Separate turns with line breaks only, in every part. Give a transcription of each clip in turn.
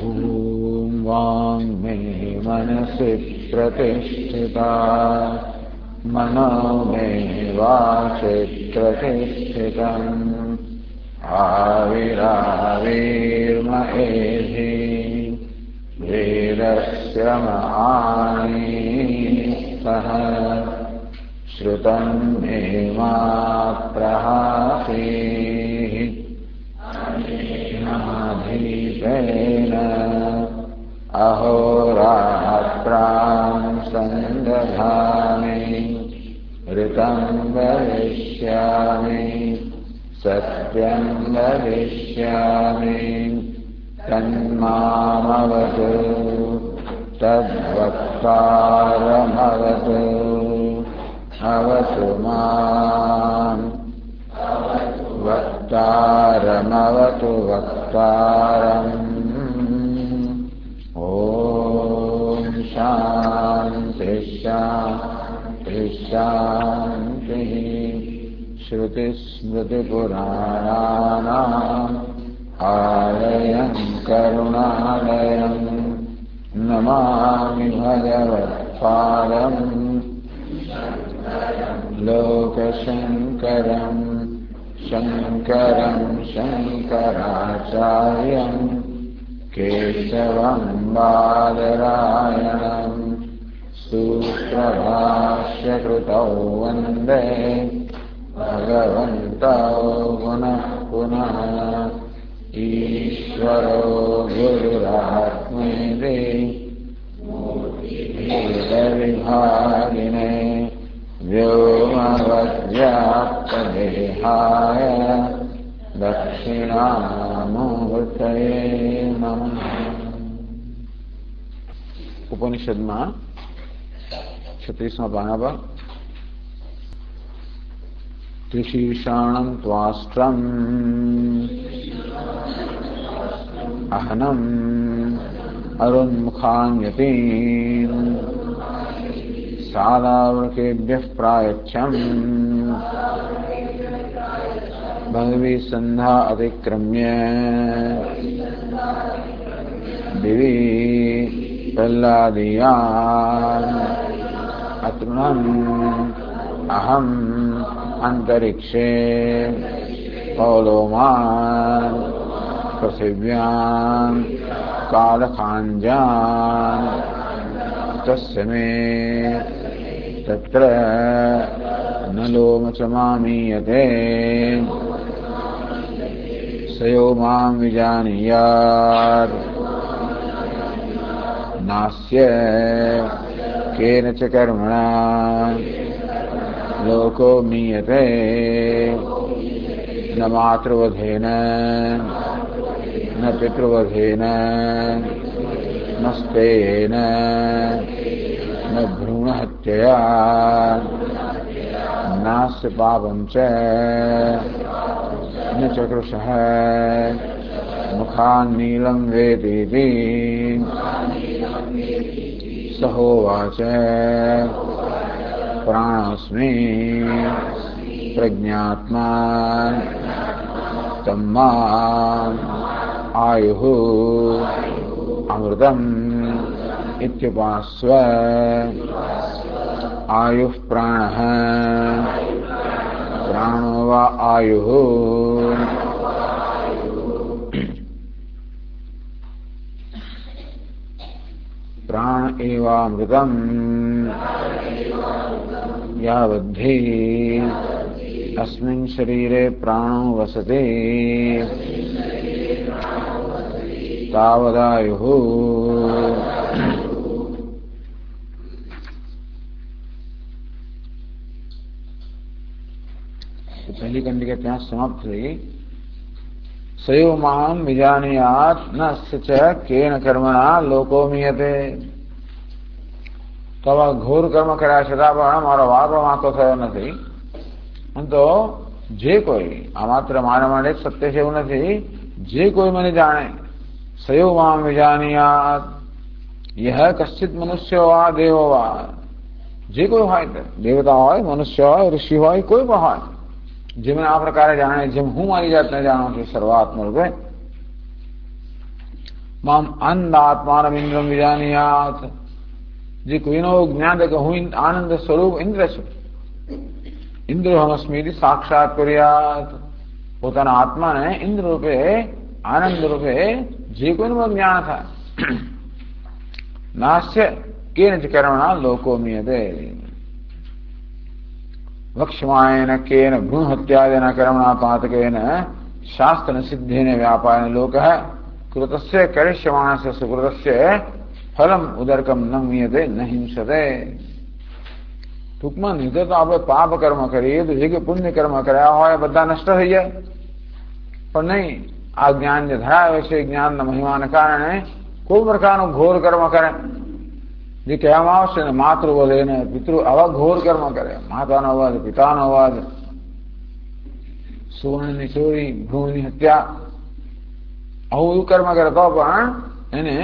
ॐ वाङ् मे मनसि प्रतिष्ठिता मनो मे वाचि प्रतिष्ठितम् आविराविर्महेधि वेदस्य महानि सः श्रुतं मे मा प्रहासीः नाधीतेन अहोरात्रां सन्दधामि ऋतं वदिष्यामि सत्यं वदिष्यामि तन्मामवतु तद्वक्तारमवतु अवतु माम् वक्तारमवतु वक्तारम् ॐ शान्ति शान्ति शान्तिः। श्रुतिस्मृतिपुराणानाम् आलयं करुणालयं नमामि भगवत्पादं लोकशङ्करं शङ्करं शङ्कराचार्यं केशवं बादरायणं सूत्रभाष्यकृतौ वन्दे भगवन्तौ पुनः पुनः। ईश्वरो गुरुरात्मेति भेदविभागिने व्योमवद्व्याप्तदेहाय दक्षिणामूर्तये नमः। उपनिषद में 36वां पाना त्रिशीर्षाणं त्वाष्ट्रम् अहनम् अरुन्मुखान्यतीन् सादावृकेभ्यः प्रायच्छम् भगवी सन्धा अतिक्रम्य दिवि प्रह्लादीयान् अतृणम् अहम् अंतरिक्षे पौलोमान् पृथिव्यां कालखाञ्जान् तस्य मे तत्र न लोमचमामीयते स यो मां विजानीयात् नास्य केन च कर्मणा लोको मीयते न मातृवधेन न पितृवधेन न स्तेन न भ्रूणहत्यया नास्य पापं च न चकृषः मुखान्नीलं वेतीति स होवाच प्राणोऽस्मि प्रज्ञात्मा तम्माम् आयुः अमृतम् इत्युपास्व। आयुः प्राणः प्राणो वा आयुः प्राण एवामृतम् यावद्धि अस्मिन् शरीरे प्राणो वसते तावदायुः। पहली कंडिका ત્યાં समाप्त हुई। सयो मां विजानीयात् न च केन कर्मणा लोको मीयते। तो घोर कर्म કર્યા છતાં પણ મારો વારો વાંકો થયો નથી। તો જે કોઈ આ માત્ર મારા માટે સત્ય છે એવું નથી। જે કોઈ મને જાણે સયો મામ વિજાનીયાત यह कश्चित मनुष्य वा देव वा जे कोई होय देवता होय मनुष्य होय ऋषि होय कोई पण होय जे મને આ પ્રકારે જાણે જેમ હું મારી જાતને જાણું છું સર્વાત્મ રૂપે મામ આનંદાત્માનમ ઇન્દ્રમ વિજાનીયાત, જે કોઈનો જ્ઞાન કે હું આનંદ સ્વરૂપ ઇન્દ્ર છું, ઇન્દ્રહમસ્મિ સાક્ષાત કર્યાત, પોતાના આત્માને ઇન્દ્ર રૂપે આનંદ રૂપે જે કોઈનું જ્ઞાન થાય, નાસ્ય કેનચ કર્મણા લોકો મીયતે, વક્ષ્યમાયેન કેન ભ્રૂણ હત્યાદિના કર્મણા પાતકેન શાસ્ત્ર સિદ્ધેન વ્યાપારેણ લોકઃ કૃતસ્ય કરિષ્યમાણસ્ય સુકૃતસ્ય ફલમ ઉદરકમ ન મીયતે ન હિંસતે. ટૂંકમાં નહીં તો આપણે પાપ કર્મ કરીએ તો જે કે પુણ્ય કર્મ કર્યા હોય બધા નષ્ટ થઈ જાય, પણ નહીં, આ જ્ઞાન જે ધરાવે છે જ્ઞાનના મહિમાને કારણે કોઈ પ્રકારનું ઘોર કર્મ કરે, જે કહેવામાં આવશે ને માતૃ વધે ને પિતૃ, આવા ઘોર કર્મ કરે, માતાનો વધ, પિતાનો વધ, સુવર્ણની ચોરી, ભ્રૂણની હત્યા, આવું કર્મ કરે તો પણ એને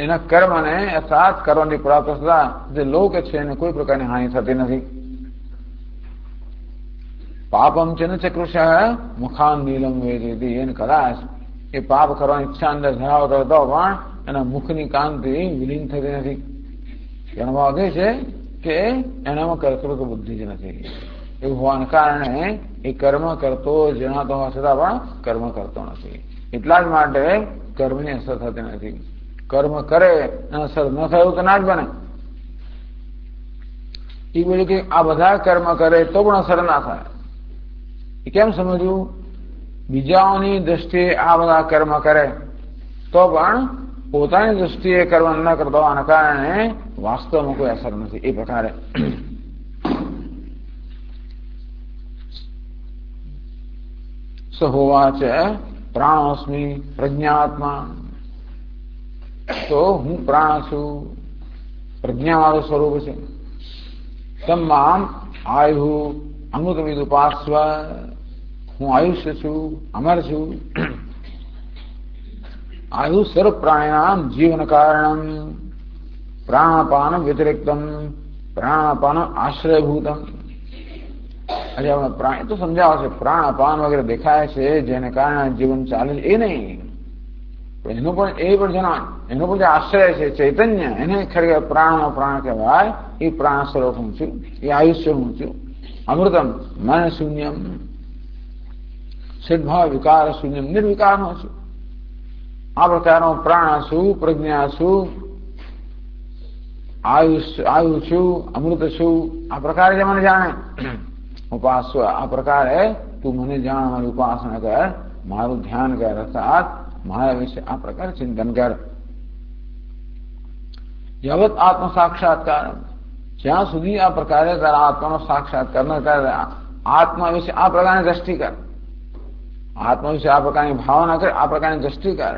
એના કર્મને અર્થાત કરવાની પ્રાપ્ત થતા જે લોક છે એને કોઈ પ્રકારની હાનિ થતી નથી. પાપમ છે ને ચકૃષ મુખાન નીલમ વેદી, એને કદાચ એ પાપ કરવાની ઈચ્છા અંદર ધરાવતો હતો પણ એના મુખની કાંતિ વિલીન થતી નથી. એનો ભાવ એ છે કે એનામાં કર્તૃત્વ બુદ્ધિ જ નથી. એવું હોવાને કારણે એ કર્મ કરતો જણાતો હોવા છતાં પણ કર્મ કરતો નથી. એટલા જ માટે કર્મની અસર થતી નથી. કર્મ કરે અસર ન થયું તો ના જ બને. એ બોલ્યું કે આ બધા કર્મ કરે તો પણ અસર ના થાય. એ કેમ સમજવું? બીજાઓની દ્રષ્ટિએ આ બધા કર્મ કરે તો પણ પોતાની દ્રષ્ટિએ કર્મ ન કરતો હોવાના કારણે વાસ્તવમાં કોઈ અસર નથી. એ પ્રકારે સહોવાચ પ્રાણોસ્મિ પ્રજ્ઞાત્મા, તો હું પ્રાણ છું, પ્રજ્ઞાવાળું સ્વરૂપ છે. તમામ આયુ અમૃતવિદ ઉપાસ્વ, હું આયુષ્ય છું, અમર છું. આયુ સર્વ પ્રાણીનામ જીવન કારણમ, પ્રાણાપાન વ્યતિરિક્તમ, પ્રાણાપાન આશ્રયભૂતમ. આજે આપણે પ્રાણી તો સમજાવે છે, પ્રાણાપાન વગેરે દેખાય છે જેને કારણે જીવન ચાલે એ નહીં, એનું પણ એ પણ જણાય, એનો પણ જે આશ્રય છે ચૈતન્ય, એને ખરેખર પ્રાણનો પ્રાણ કહેવાય. એ પ્રાણ સ્વરૂપ હું છું, એ આયુષ્ય હું છું. અમૃતમ મન શૂન્યમ, સિદ્ધભાવ વિકાર શૂન્યમ, નિર્વિકાર હું છું. આ પ્રકારનો પ્રાણ છું, પ્રજ્ઞા છું, આયુ છું, અમૃત છું. આ પ્રકારે જે મને જાણે ઉપાસ્વ, આ પ્રકારે તું મને જાણ, મારી ઉપાસના કર, મારું ધ્યાન કર, અર્થાત મારા વિશે આ પ્રકારે ચિંતન કર. યવત આત્મ સાક્ષાત્કાર, જ્યાં સુધી આ પ્રકારે તારા આત્માનો સાક્ષાત્કાર ન કરે, આત્મા વિશે આ પ્રકારની દ્રષ્ટિ કર, આત્મા વિશે આ પ્રકારની ભાવના કર, આ પ્રકારની દ્રષ્ટિ કર.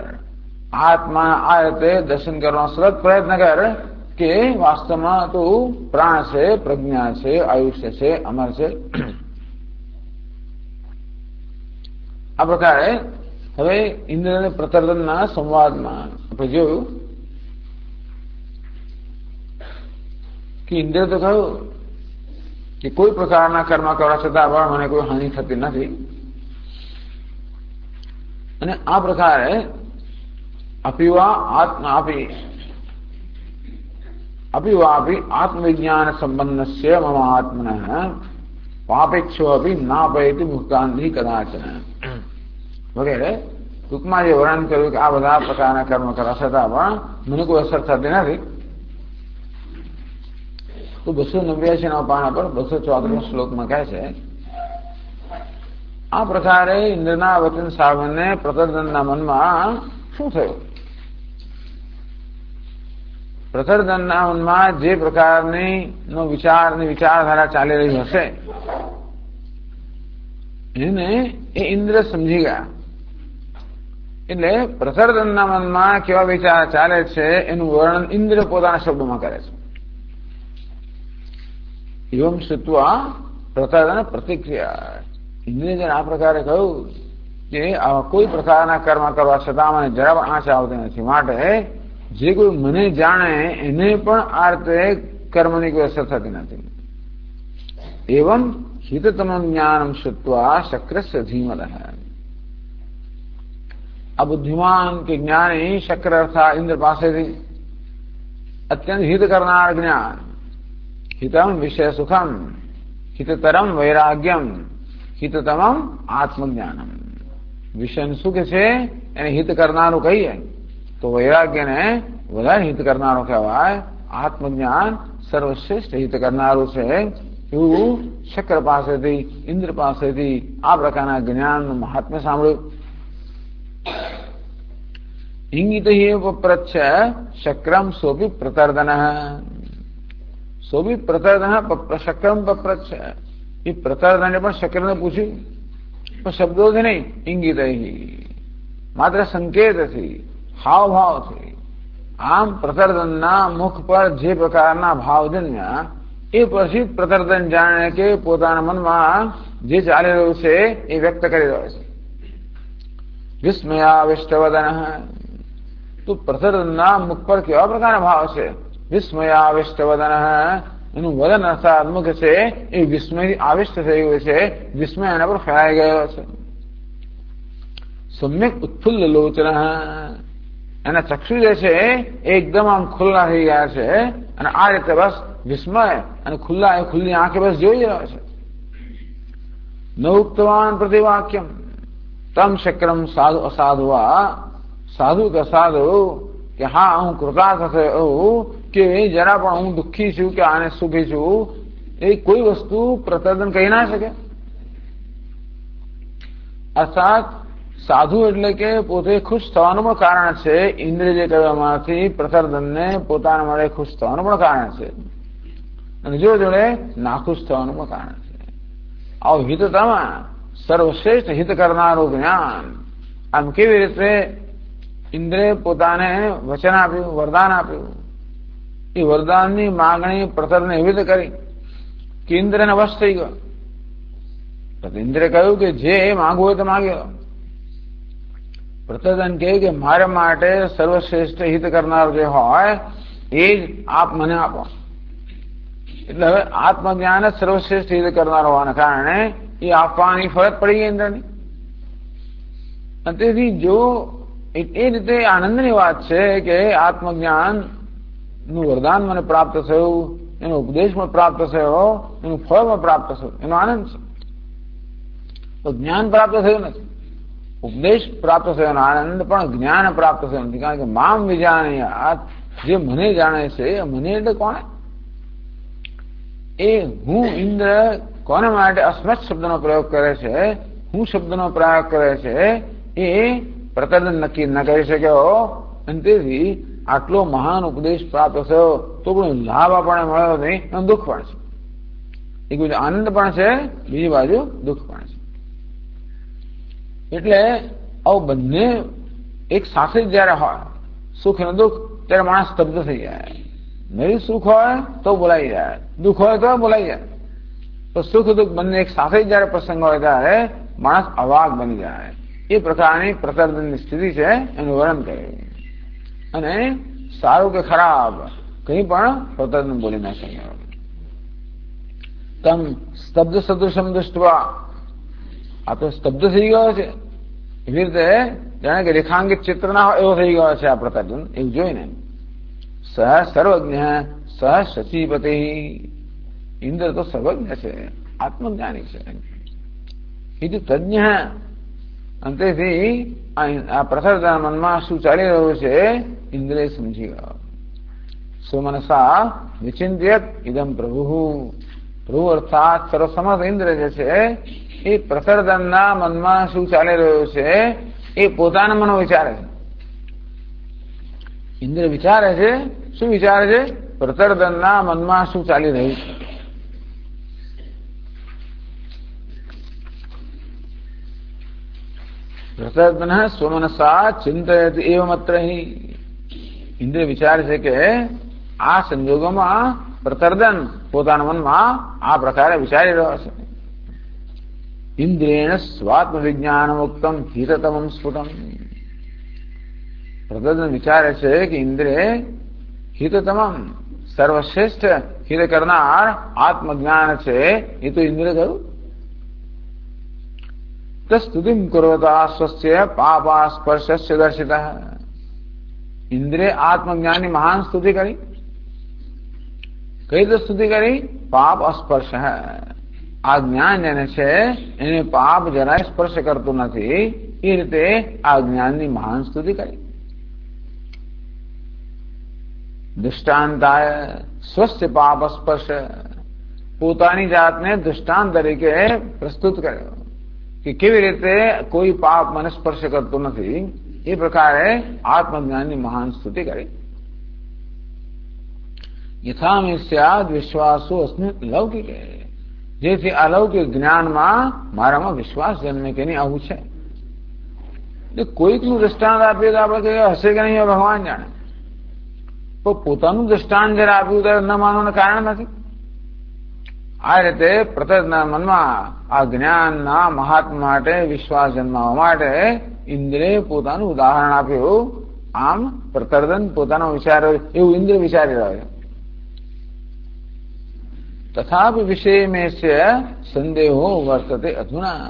આત્મા આ રીતે દર્શન કરવાનો સતત પ્રયત્ન કર કે વાસ્તવમાં તું પ્રાણ છે, પ્રજ્ઞા છે, આયુષ્ય છે, અમર છે. આ પ્રકારે હવે ઇન્દ્ર અને પ્રતર્દનના સંવાદમાં આપણે જોયું કે ઇન્દ્ર તો કહ્યું કે કોઈ પ્રકારના કર્મ કરવા છતાં પણ મને કોઈ હાનિ થતી નથી. અને આ પ્રકારે અપીવા આત્મવિજ્ઞાન સંબંધસ્ય મમ આત્મન પાપેક્ષો અપી નાપયતિ મુક્તાંધિ કદાચન વગેરે ટૂંકમાં જે વર્ણન કર્યું કે આ બધા પ્રકારના કર્મ કરવા છતાં પણ મને કોઈ અસર થતી નથી. તો 289 પાના પર 234 શ્લોકમાં કહે છે, આ પ્રકારે ઇન્દ્રના વચન સાંભળીને પ્રતર્દનના મનમાં શું થયું? પ્રતર્દનના મનમાં જે પ્રકારની વિચારધારા ચાલી રહી હશે એને એ ઇન્દ્ર સમજી ગયા. એટલે પ્રતર્દનના મનમાં કેવા વિચાર ચાલે છે એનું વર્ણન ઇન્દ્ર પોતાના શબ્દોમાં કરે છે. એવમ શ્રુત્વા પ્રતર્દન પ્રતિક્રિયા, ઇન્દ્રે જયારે આ પ્રકારે કહ્યું કે કોઈ પ્રકારના કર્મ કરવા છતાં મને જરા પણ આંચ આવતી નથી, માટે જે કોઈ મને જાણે એને પણ આ રીતે કર્મની કોઈ અસર થતી નથી. એવમ હિતતમ જ્ઞાનમ શ્રુત્વા શક્રસ્ય ધીમતઃ, અબુદ્ધિમાન કે જ્ઞાની શક્ર અર્થાત ઇન્દ્ર પાસેથી અત્યંત હિત કરનાર જ્ઞાન, હિતમ વિષય સુખમ, હિતતરમ વૈરાગ્યમ, હિતતમમ આત્મજ્ઞાનમ. વિષયનું સુખ છે એને હિત કરનારું કહીએ તો વૈરાગ્યને વધારે હિત કરનારો કહેવાય. આત્મજ્ઞાન સર્વશ્રેષ્ઠ હિત કરનારું છે એવું શક્ર પાસેથી, ઇન્દ્ર પાસેથી આ પ્રકારના જ્ઞાનનું મહાત્મ્ય સાંભળ્યું. ઇંગિત પપ્રચ્છ શક્રમ સોપી પ્રતર્દન, સોપી પ્રતર્દન શક્રમ પપ્રચ્છ. એ પ્રતર્દને પણ શક્રને પૂછ્યું, પણ શબ્દોથી નહીં, ઇંગિત માત્ર સંકેતથી, હાવભાવથી. આમ પ્રતર્દનના મુખ પર જે પ્રકારના ભાવ જન્મ્યા એ પછી પ્રતર્દન જાણે કે પોતાના મનમાં જે ચાલી રહ્યું છે એ વ્યક્ત કરી રહ્યો છે. વિસ્મયાવિષ્ટવદન, તો પ્રતર્દનના મુખ પર કેવા પ્રકારના ભાવ છે? વિસ્મયાવિષ્ટવદન, એનું વદન અર્થાત મુખ છે એ વિસ્મયથી આવિષ્ટ થઈ ગયું છે, વિસ્મય એના પર ફેલાઈ ગયો છે. સમ્યક ઉત્ફુલ્લ લોચન, એના ચક્ષુ જે છે એકદમ આમ ખુલ્લા થઈ ગયા છે અને આ રીતે બસ વિસ્મય અને ખુલ્લી આંખે બસ જોઈ રહ્યો છે. ન ઉક્તવાન પ્રતિવાક્યમ તમ શક્રમ સાધુ અસાધુઆ, સાધુ કે સાધુ કે હા હું કૃતાર્થ થયો કે જરા પણ હું દુઃખી છું કે આને સુખી છું, એ કોઈ વસ્તુ પ્રતર્દન કહી ના શકે. અર્થાત સાધુ એટલે કે પોતે ખુશ થવાનું પણ કારણ છે. ઇન્દ્રિય જે કહેવામાંથી પ્રતર્દનને પોતાના માટે ખુશ થવાનું પણ કારણ છે અને જોડે નાખુશ થવાનું પણ કારણ છે. આવું હિતતામાં સર્વશ્રેષ્ઠ હિત કરનારું જ્ઞાન. આમ કેવી રીતે ઇન્દ્રે પોતાને વચન આપ્યું, વરદાન આપ્યું, એ વરદાનની માગણી પ્રતર્દને એવી રીતે કરી કે ઇન્દ્રને વશ થઈ ગયો. ઇન્દ્રે કહ્યું કે જે માંગવું હોય તો માગ્યો. પ્રતર્દન કહે કે મારા માટે સર્વશ્રેષ્ઠ હિત કરનાર જે હોય એ જ આપ મને આપો. એટલે હવે આત્મજ્ઞાન જ સર્વશ્રેષ્ઠ હિત કરનાર હોવાના કારણે એ આપવાની ફરજ પડી ગઈ ઇન્દ્રની. અને તેથી જો એ રીતે આનંદની વાત છે કે આત્મજ્ઞાન નું વરદાન મને પ્રાપ્ત થયું, એનો ઉપદેશ પણ પ્રાપ્ત થયો, એનું ફળ પણ પ્રાપ્ત થયું, એનો આનંદ છે. તો જ્ઞાન પ્રાપ્ત થયું નથી, ઉપદેશ પ્રાપ્ત થયો આનંદ, પણ જ્ઞાન પ્રાપ્ત થયું નથી. કારણ કે મામ વિજાનયાત, જે મને જાણે છે, મને એટલે કોને? એ હું ઇન્દ્ર કોને માટે અસ્મત શબ્દનો પ્રયોગ કરે છે, હું શબ્દનો પ્રયોગ કરે છે, એ પ્રતર્દન નક્કી ન કરી શક્યો. અને તેથી આટલો મહાન ઉપદેશ પ્રાપ્ત થયો તો પણ લાભ આપણને મળ્યો નહીં, અને દુઃખ પણ છે. એક બાજુ આનંદ પણ છે, બીજી બાજુ દુઃખ પણ છે. એટલે આવું બંને એક સાથે જ જયારે હોય, સુખ અને દુઃખ, ત્યારે માણસ સ્તબ્ધ થઈ જાય. નહીં સુખ હોય તો બોલાઈ જાય, દુઃખ હોય તો બોલાઈ જાય. તો સુખ દુઃખ બંને એક સાથે જયારે પ્રસંગ હોય ત્યારે માણસ અવાક બની જાય. એ પ્રકારની પ્રતર્દનની સ્થિતિ છે, એનું વર્ણન કર્યું. અને સારું કે ખરાબ કંઈ પણ પ્રતર્દન બોલી ના શકે. તમ સ્તબ્ધ સદૃશમ દૃષ્ટવા, આ તો સ્તબ્ધ થઈ ગયો છે, એવી રીતે જાણે કે રેખાંકિત ચિત્ર ના હોય એવો થઈ ગયો છે આ પ્રતર્દન. એવું જોઈને સહ સર્વજ્ઞ સહ શચીપતિ, ઇન્દ્ર તો સર્વજ્ઞ છે, આત્મજ્ઞાની છે, એ તો તજ્ઞ. અને તેથી આ પ્રતર્દન મનમાં શું ચાલી રહ્યું છે ઇન્દ્રે સમજી ગયો. સુમનસા વિચિંત્યત ઇદમ પ્રભુ, પ્રભુ અર્થાત સર્વસમર્થ ઇન્દ્ર જે છે એ પ્રતર્દનના મનમાં શું ચાલી રહ્યું છે એ પોતાના મનમાં વિચારે છે. ઇન્દ્ર વિચારે છે, શું વિચારે છે? પ્રતર્દનના મનમાં શું ચાલી રહ્યું છે. પ્રતર્દન સ્વમનસા ચિંતયત એવમત્ર હિ, ઇન્દ્ર વિચારે છે કે આ સંજોગોમાં પ્રતર્દન પોતાના મનમાં આ પ્રકારે વિચારી રહ્યો છે. ઇન્દ્રેણ સ્વાત્મ વિજ્ઞાન મુક્તમ હિતતમમ સ્ફુટમ, પ્રતર્દન વિચારે છે કે ઇન્દ્રે હિતતમમ સર્વશ્રેષ્ઠ હિત કરનાર આત્મજ્ઞાન છે, એ તો ઇન્દ્રે કહ્યું. तस्तुतिं कुर्वता स्वस्य पापास्पर्शस्य दर्शितः। इंद्रे आत्मज्ञानी महान स्तुति करी, कई तो स्तुति करी पाप अस्पर्श है। आ ज्ञान જેને છે એને પાપ જરાય સ્પર્શ કરતું નથી, એ રીતે આ જ્ઞાનની મહાન સ્તુતિ કરી. દૃષ્ટાંતાય સ્વસ્ય પાપ સ્પર્શ, પોતાની જાતને દૃષ્ટાંત તરીકે પ્રસ્તુત કર્યો કે કેવી રીતે કોઈ પાપ મને સ્પર્શ કરતું નથી. એ પ્રકારે આત્મજ્ઞાનની મહાન સ્તુતિ કરી. યથા મે સ્યાદ વિશ્વાસો અસ્મિન લૌકિકે, જેથી અલૌકિક જ્ઞાનમાં મારામાં વિશ્વાસ જન્મે કે નહીં આવું છે. કોઈકનું દ્રષ્ટાંત આપ્યું તો આપણે કહીએ હશે કે નહીં ભગવાન જાણે, તો પોતાનું દ્રષ્ટાંત જયારે આપ્યું ત્યારે ન માનવાનું કારણ નથી. આ રીતે પ્રત્યેકના મનમાં આ જ્ઞાનના મહાત્મા માટે વિશ્વાસ જન્માવવા માટે ઇન્દ્રે પોતાનું ઉદાહરણ આપ્યું. આમ પ્રતર્દન પોતાનો વિચાર એવું ઇન્દ્ર વિચારી રહ્યો છે. તથાપિ વિષય મેં સંદેહો વર્તતે અધુના,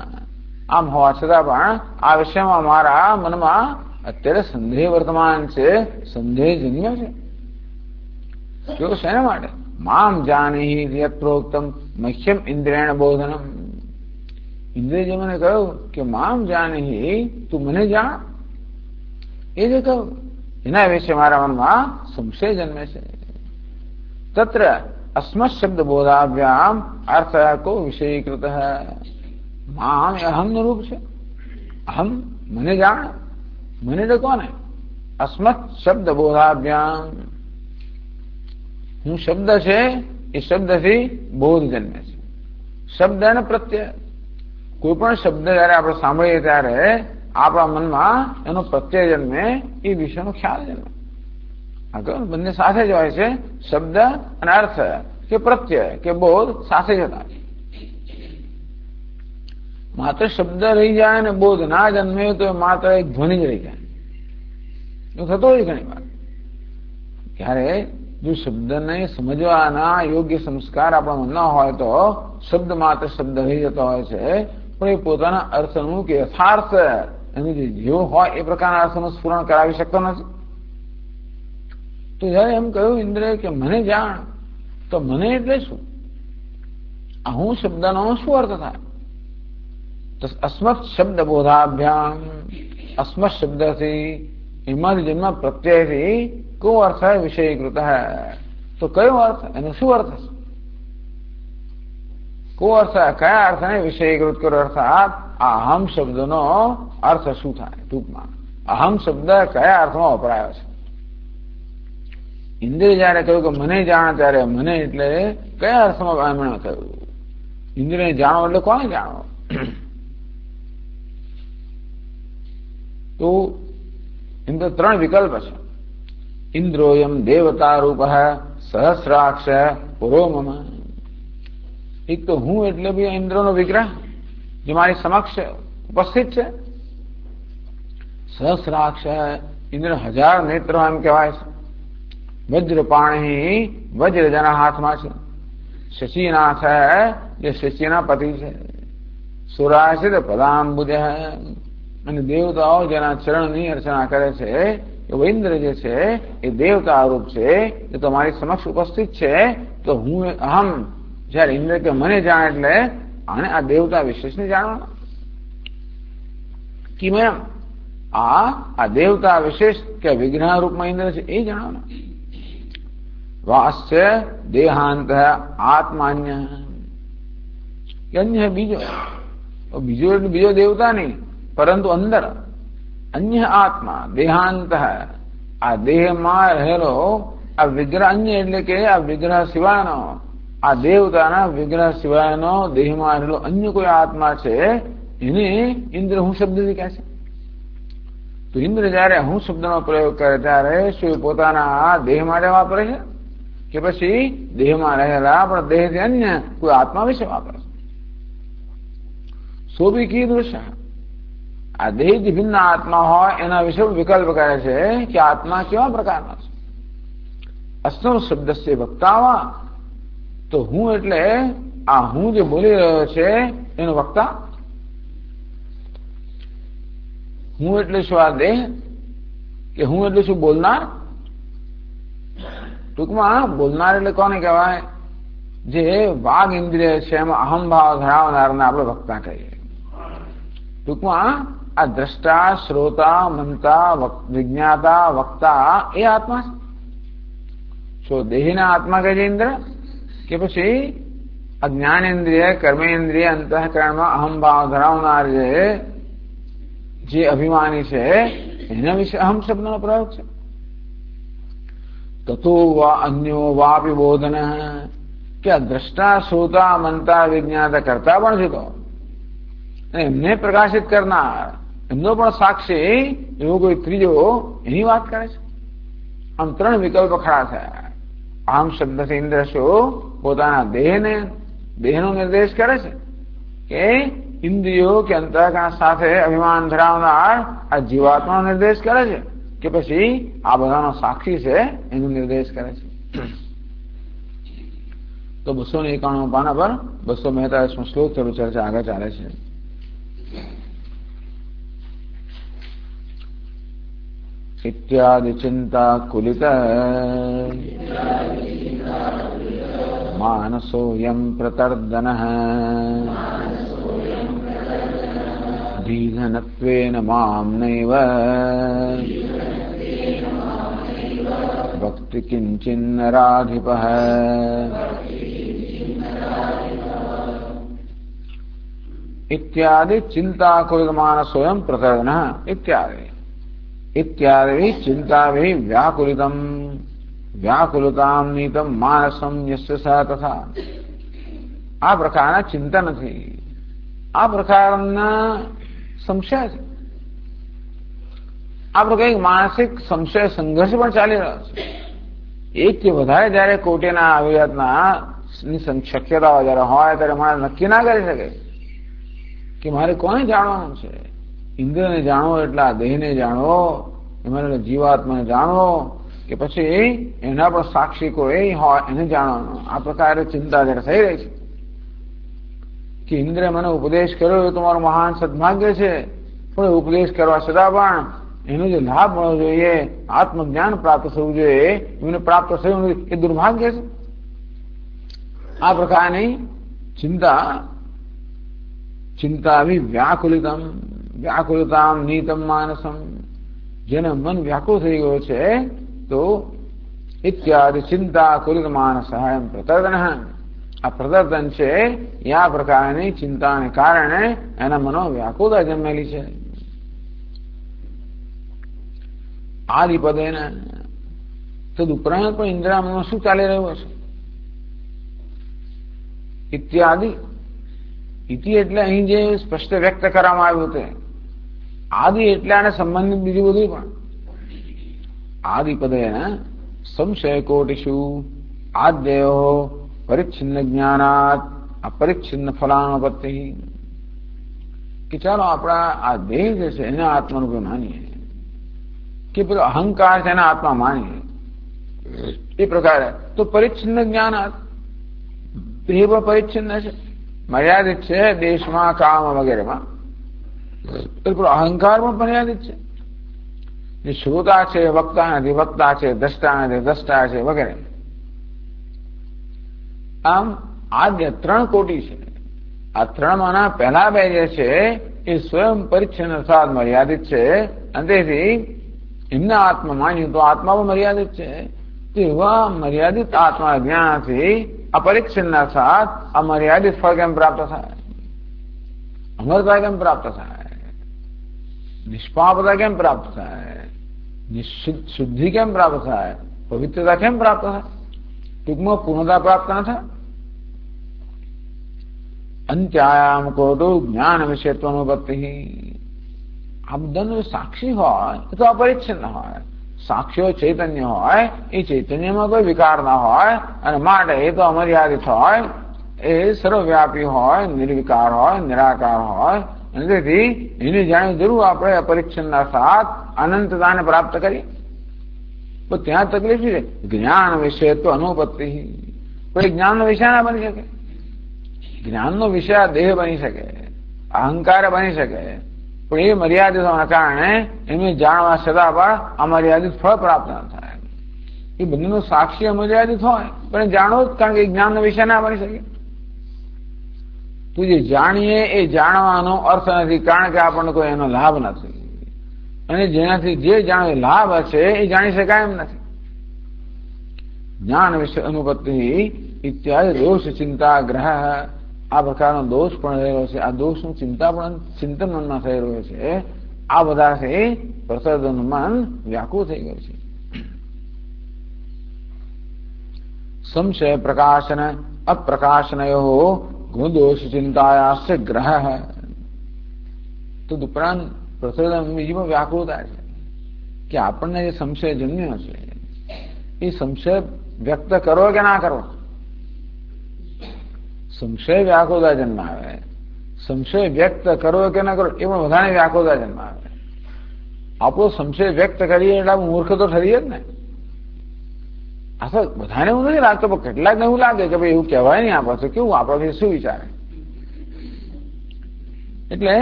આમ હોવા છતાં પણ આ વિષયમાં મારા મનમાં અત્યારે સંદેહ વર્તમાન છે, સંદેહ જન્મ્યો છે. કેવો શેના માટે? મામ જાણી યત્રોક્તમ મહ્યમ ઇન્દ્રિયણ બોધનમ. ઇન્દ્રિય જે મને કહ્યું કે મામ જાણી તું મને જાણ, એ જે કહ્યું એના વિશે મારા મનમાં સંશય જન્મે છે. તત્ર अस्मत् शब्द बोधाभ्याम अर्थ को विषयीकृत है. माम अहम रूप से अहम मने जान, मने तो कौन है? अस्मत् शब्द बोधाभ्याम, હું શબ્દ છે એ શબ્દથી બોધ જન્મે છે. શબ્દ અને પ્રત્યય, કોઈ પણ શબ્દ જયારે આપણે સાંભળીએ ત્યારે આપણા મનમાં એનો પ્રત્યય જન્મે, એ વિષયનો ખ્યાલ જન્મે. બંને સાથે જ હોય છે, શબ્દ અને અર્થ કે પ્રત્યય કે બોધ સાથે જ હતા. માત્ર શબ્દ રહી જાય ને બોધ ના જન્મે તો માત્ર એક ધ્વનિ જ રહી જાય. એવું થતો હોય ઘણી વાર. ત્યારે જો શબ્દને સમજવાના યોગ્ય સંસ્કાર આપણા મનમાં હોય તો શબ્દ માત્ર શબ્દ રહી જતો હોય છે, પણ એ પોતાના અર્થનું કે યથાર્થ એનું જેવો હોય એ પ્રકારના અર્થનું સ્ફુરણ કરાવી શકતો નથી. તો જયારે એમ કહ્યું ઇન્દ્રે કે મને જાણ, તો મને એટલે શું? આ હું શબ્દનો શું અર્થ થાય? તો અસ્મત શબ્દ બોધાભ્યામ, અસ્મત શબ્દથી એમાંથી જન્મ પ્રત્યયથી કો અર્થ હૈ વિષયીકૃત હૈ. તો કયો અર્થ, એનો શું અર્થ છે? કો અર્થ કયા અર્થને વિષયીકૃત કર્યો? અર્થાત આ અહમ શબ્દનો અર્થ શું થાય? ટૂંકમાં અહમ શબ્દ કયા અર્થમાં વપરાયો છે? ઇન્દ્ર જયારે કહ્યું કે મને જાણ, ત્યારે મને એટલે કયા અર્થમાં એમણે કહ્યું? ઇન્દ્રને જાણો એટલે કોને જાણો? તો ઇન્દ્ર ત્રણ વિકલ્પ છે. ઇન્દ્રોયમ દેવતા રૂપ સહસ્રાક્ષ પુરો મમ. એક તો હું એટલે બી ઇન્દ્રનો વિગ્રહ જે મારી સમક્ષ ઉપસ્થિત છે. સહસ્રાક્ષ, ઇન્દ્ર 1000 નેત્ર એમ કહેવાય છે. વજ્રપાણી, વજ્ર જેના હાથમાં છે. શશીનાથ જે શશીના પતિ છે. સુરાશિત પદાંબુજ, અને દેવતાઓ જેના ચરણની અર્ચના કરે છે. એવો ઇન્દ્ર જે છે એ દેવતા રૂપ છે, એ તમારી સમક્ષ ઉપસ્થિત છે. તો હું અહમ જયારે ઇન્દ્ર કે મને જાણ એટલે આને આ દેવતા વિશેષને જાણવાના. કિમેમ આ દેવતા વિશેષ કે વિગ્રહ રૂપમાં ઇન્દ્ર છે એ જાણવાના. વાસ્ય દેહાંત આત્માન્ય, અન્ય બીજો એટલે બીજો દેવતા નહીં, પરંતુ અંદર અન્ય આત્મા દેહાંત, આ દેહમાં રહેલો આ વિગ્રહ. અન્ય એટલે કે આ વિગ્રહ સિવાયનો, આ દેવતાના વિગ્રહ સિવાયનો દેહમાં રહેલો અન્ય કોઈ આત્મા છે, એને ઇન્દ્ર હું શબ્દથી કહે છે. તો ઇન્દ્ર જયારે હું શબ્દનો પ્રયોગ કરે ત્યારે શું પોતાના દેહ માટે વાપરે છે કે પછી દેહમાં રહેલા પણ દેહથી અન્ય કોઈ આત્મા વિશે વાપરે છે? સોબી કીદૃશ, આ દેહથી ભિન્ન આત્મા હોય એના વિશે વિકલ્પ કરે છે કે આત્મા કેવા પ્રકારના છે. અસ્નો શબ્દ છે વક્તાવા, તો હું એટલે આ હું જે બોલી રહ્યો છે એનો વક્તા. હું એટલે શું આ દેહ કે હું એટલે શું બોલનાર? ટૂંકમાં બોલનાર એટલે કોને કહેવાય? જે વાઘ ઇન્દ્રિય છે એમાં અહમભાવ ધરાવનારને આપણે વક્તા કહીએ. ટૂંકમાં આ દ્રષ્ટા, શ્રોતા, મંતા, વિજ્ઞાતા, વક્તા એ આત્મા છે. શું દેહીના આત્મા કહે છે ઇન્દ્ર? કે પછી અજ્ઞાનેન્દ્રિય, કર્મેન્દ્રિય, અંતઃકરણમાં અહમભાવ ધરાવનાર જે અભિમાની છે એના વિશે અહમ શબ્દનો પ્રયોગ છે. તતો વા અન્યો વાપી બોધન કે આ દ્રષ્ટા, શ્રોતા, મંતા, વિજ્ઞાતા કરતા પણ છે તો એમને પ્રકાશિત કરનાર, એમનો પણ સાક્ષી એવો કોઈ ત્રીજો એની વાત કરે છે. આમ ત્રણ વિકલ્પ ખડા થયા. આમ શબ્દ ઇન્દ્ર શું પોતાના દેહનો નિર્દેશ કરે છે કે ઇન્દ્રિયો કે અંતઃકરણ સાથે અભિમાન ધરાવનાર આ જીવાત્માનો નિર્દેશ કરે છે કે પછી આ બધાનો સાક્ષી છે એનો નિર્દેશ કરે છે. તો 291 પાના પર 242 શ્લોક થયું ચર્ચા આગળ ચાલે છે. ઇત્યાદિ ચિંતા કુલિત માનસોયમ પ્રતર્દન ધીધનત્વેન મામ નૈવ ભક્તિ કિંચિન્નરાધિપઃ. इत्यादि चिंताकुलितमान स्वयं प्रकरण इत्यादि इत्यादि चिंता भी व्याकुलितम व्याकुलताम नीतम मानसम यस्य स तथा. આ પ્રકારના ચિંતા નથી, આ પ્રકારના સંશય છે. આ પ્રકાર માનસિક સંશય સંઘર્ષ પણ ચાલી રહ્યો છે. એકથી વધારે જયારે કોટીના અવિરતના શક્યતાઓ જયારે હોય ત્યારે માણસ નક્કી ના કરી શકે કે મારે કોને જાણવાનું છે. ઇન્દ્રને જાણવો એટલે આ દેહને જાણવો, એમાં જીવાત્માને જાણવો કે પછી એના પર સાક્ષી કોઈ હોય એને જાણવાનો. આ પ્રકારે ચિંતા જયારે થઈ રહી છે કે ઇન્દ્રે મને ઉપદેશ કર્યો એ તમારું મહાન સદભાગ્ય છે, પણ ઉપદેશ કરવા છતાં પણ એનો જે લાભ મળવો જોઈએ, આત્મજ્ઞાન પ્રાપ્ત થવું જોઈએ, એમને પ્રાપ્ત થયું એ દુર્ભાગ્ય છે. આ પ્રકારની ચિંતા વ્યાકુલિતમ વ્યાકુલતામ નીતમ માનસમ, જેને મન વ્યાકુળ થઈ ગયો છે તો ઇત્યાદિ ચિંતા કુલિત માનસ એમ પ્રતર્દન. આ પ્રતર્દન છે એ આ પ્રકારની ચિંતાને કારણે એના મનો વ્યાકુળતા જન્મેલી છે. આદિપદેને તદુપરાંત પણ ઇન્દ્રિયમાં શું ચાલી રહ્યું છે? ઇત્યાદિ ઇતિ એટલે અહીં જે સ્પષ્ટ વ્યક્ત કરવામાં આવ્યું છે, આદિ એટલે આને સંબંધિત બીજું બધું પણ. આદિપદેન સંશય કોટિષુ આદ્યયો પરિચ્છિન્ન જ્ઞાનાત અપરિચ્છિન્ન ફલાનુપત્તિ. કે ચાલો આપણા આ દેહ જે છે એને આત્માનું માનીએ કે પેલો અહંકાર છે એના આત્મા માનીએ એ પ્રકારે તો પરિચ્છિન્ન જ્ઞાનાત દેહ પરિચ્છિન્ન છે, મર્યાદિત છે દેશમાં, કામ વગેરેમાં. અહંકાર પણ મર્યાદિત છે. જે શ્રોતા છે વક્તા નથી, વક્તા છે દ્રષ્ટા નથી, દ્રષ્ટા છે વગેરે. આમ આ જે ત્રણ કોટી છે, આ ત્રણમાંના પહેલા બે જે છે એ સ્વયં પરિચ્છિન્ન અર્થાત મર્યાદિત છે, અને તેથી એમના આત્મા માન્યું તો આત્મા પણ મર્યાદિત છે. તેવા મર્યાદિત આત્મા જ્ઞાનથી અપરિચ્છિન્ન અર્થાત અમર્યાદિત ફળ કેમ પ્રાપ્ત થાય? અમરતા કેમ પ્રાપ્ત થાય? નિષ્પાપતા કેમ પ્રાપ્ત થાય? શુદ્ધિ કેમ પ્રાપ્ત થાય? પવિત્રતા કેમ પ્રાપ્ત થાય? ટૂંકમાં પૂર્ણતા પ્રાપ્ત ન થાય. અંત્યાયામ કોટુ જ્ઞાન વિષયત્વનુપત્તિ. આ બધાનો સાક્ષી હોય તો અપરિચ્છિન્ન હોય, સાક્ષીઓ ચૈતન્ય હોય, એ ચૈતન્યમાં કોઈ વિકાર ના હોય, અને માટે એ તો અમર્યાદિત હોય, એ સર્વવ્યાપી હોય, નિર્વિકાર હોય, નિરાકાર હોય, અને તેથી એની જાણી જરૂર આપણે અપરિચ્છિન્ન સાથ અનંતતાને પ્રાપ્ત કરીએ. પણ ત્યાં તકલીફ છે જ્ઞાન વિષયત્વ અનુપત્તિ. કોઈ જ્ઞાનનો વિષય ના બની શકે. જ્ઞાનનો વિષય દેહ બની શકે, અહંકાર બની શકે, પણ એ મર્યાદિત હોવાના કારણે એમને જાણવા છતાં પણ અમર્યાદિત ફળ પ્રાપ્ત ન થાય. એ બંનેનું સાક્ષી અમર્યાદિત હોય પણ જાણો જ, કારણ કે જ્ઞાનનો વિષય ના બની શકે. તો જે જાણીએ એ જાણવાનો અર્થ નથી, કારણ કે આપણને કોઈ એનો લાભ નથી, અને જેનાથી જે જાણે લાભ હશે એ જાણી શકાય એમ નથી. જ્ઞાન વિશે અનુપત્તિ ઇત્યાદિ દોષ ચિંતા ગ્રહ, આ પ્રકારનો દોષ પણ રહેલો છે. આ દોષનું ચિંતા પણ ચિંતન મનમાં થઈ રહ્યું છે. આ બધાથી પ્રસરદનું મન વ્યાકુળ થઈ ગયું છે. સંશય પ્રકાશન અપ્રકાશનયો ગુણદોષ ચિંતાયાસ્ય ગ્રહ. તો ઉપરાંત પ્રસરદન બીજીમાં વ્યાકુળતા છે કે આપણને જે સંશય જન્મ્યો છે એ સંશય વ્યક્ત કરો કે ના કરો. સંશય વ્યાકુળતા જન્માવે, સંશય વ્યક્ત કરો કે ના કરો એ પણ બધાને વ્યાકુળતા જન્માવે. આપણો સંશય વ્યક્ત કરીએ એટલે મૂર્ખ તો ઠરીએ જ ને. આ તો બધાને એવું નથી લાગતું, પણ કેટલાકને એવું લાગે કે ભાઈ એવું કહેવાય નહીં, આપણે કેવું આપણાથી શું વિચારે. એટલે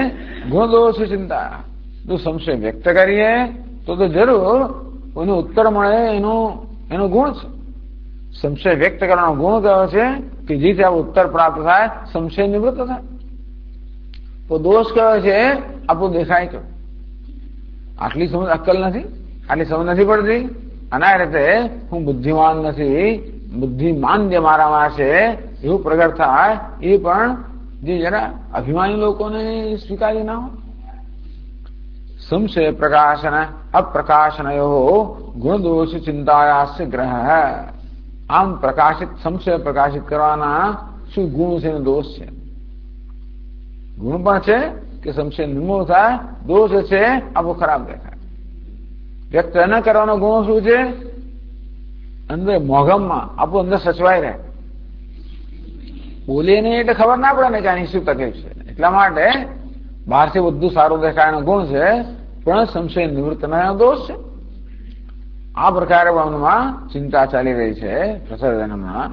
ગુણદોષ ચિંતા, જો સંશય વ્યક્ત કરીએ તો જરૂર એનો ઉત્તર મળે, એનો ગુણ છે. સંશય વ્યક્ત કરવાનો ગુણ કયો છે કે જેથી આ ઉત્તર પ્રાપ્ત થાય, સંશય નિવૃત્ત થાય. તો દોષ કયો છે, આપણું દેખાય કે આટલી સમજ અક્કલ નથી, આટલી સમજ નથી પડતી, આના રીતે હું બુદ્ધિમાન નથી, બુદ્ધિમાન જે મારામાં છે એવું પ્રગટ થાય. એ પણ જે જરા અભિમાની લોકોને સ્વીકારી ના હોય. સંશય પ્રકાશન અપ્રકાશનયો ગુણદોષ ચિંતાયાસ્ય ગ્રહ. આમ પ્રકાશિત સંશય પ્રકાશિત કરવાના શું ગુણ છે, દોષ છે. ગુણ પણ છે કે સંશય નિર્મૂળ થાય, દોષ છે આપણું ખરાબ દેખાય. વ્યક્ત ન કરવાનો ગુણ શું છે, અંદર મોઘમમાં આપણું અંદર સચવાઈ રહે, બોલીએ નહીં એટલે ખબર ના પડે ને કે આની શું તકલીફ છે. એટલા માટે બહારથી બધું સારું દેખાયનો ગુણ છે, પણ સંશય નિવૃત્તનો દોષ છે. આ પ્રકારે મનમાં ચિંતા ચાલી રહી છે પ્રસરદનમાં.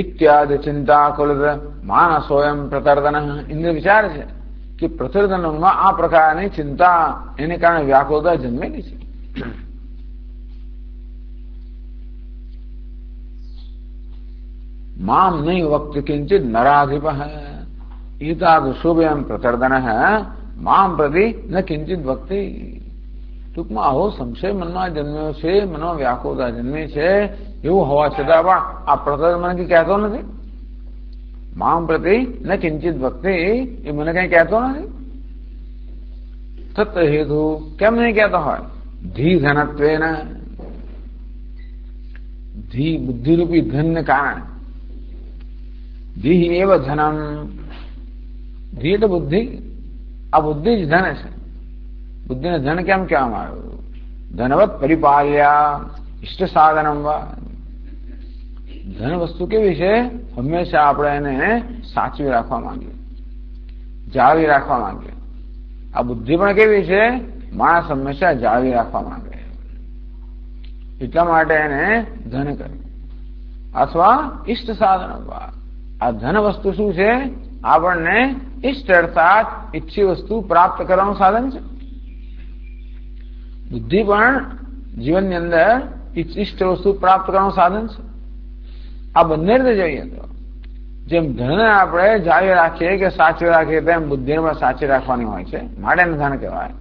ઇત્યાદિ ચિંતા કુલદ માનસોયમ પ્રતર્દન. ઇન્દ્ર વિચાર છે કે પ્રતર્દનમાં આ પ્રકારની ચિંતા એને કારણે વ્યાકુળતા જન્મેલી છે. મામ નહીં વક્ત કિંચિત નરાધિપ એતાદૃશોભ્યમ પ્રતર્દન મામ પ્રતિ ન કિંચિત વક્તિ. ટૂંકમાં આવો સંશય મનમાં જન્મ્યો છે, મનમાં વ્યાકુળતા જન્મે છે, એવું હોવા છતાં પણ આ પ્રતર્દન મને કહેતો નથી. મામ પ્રતિ ન કિંચિત વક્તિ, એ મને કઈ કહેતો નથી. તત્ર હેતુ, કેમ નહીં કહેતો હોય? ધી ધનત્વેન, ધી બુદ્ધિરૂપી ધનને કારણે. ધી એવ ધનમ, ધી એટલે બુદ્ધિ, આ બુદ્ધિ જ ધન છે. બુદ્ધિને ધન કેમ કહેવામાં આવ્યું? ધનવત પરિપાલ્યા ઇષ્ટ સાધનમ વા. ધન વસ્તુ કેવી છે, હંમેશા આપણે એને સાચવી રાખવા માંગીએ, જાળવી રાખવા માંગીએ. આ બુદ્ધિ પણ કેવી છે, માણસ હંમેશા જાળવી રાખવા માંગે, એટલા માટે એને ધન કરે. અથવા ઇષ્ટ સાધન. આ ધન વસ્તુ શું છે, આપણને ઇષ્ટ અર્થાત ઈચ્છી વસ્તુ પ્રાપ્ત કરવાનું સાધન છે. બુદ્ધિ પણ જીવનની અંદર ઇષ્ટ વસ્તુ પ્રાપ્ત કરવાનું સાધન છે. આ બંને રીતે જોઈએ તો જેમ ધન આપણે જાળવી રાખીએ કે સાચવી રાખીએ, તેમ બુદ્ધિને પણ સાચવી રાખવાની હોય છે, માટે ધન કહેવાય.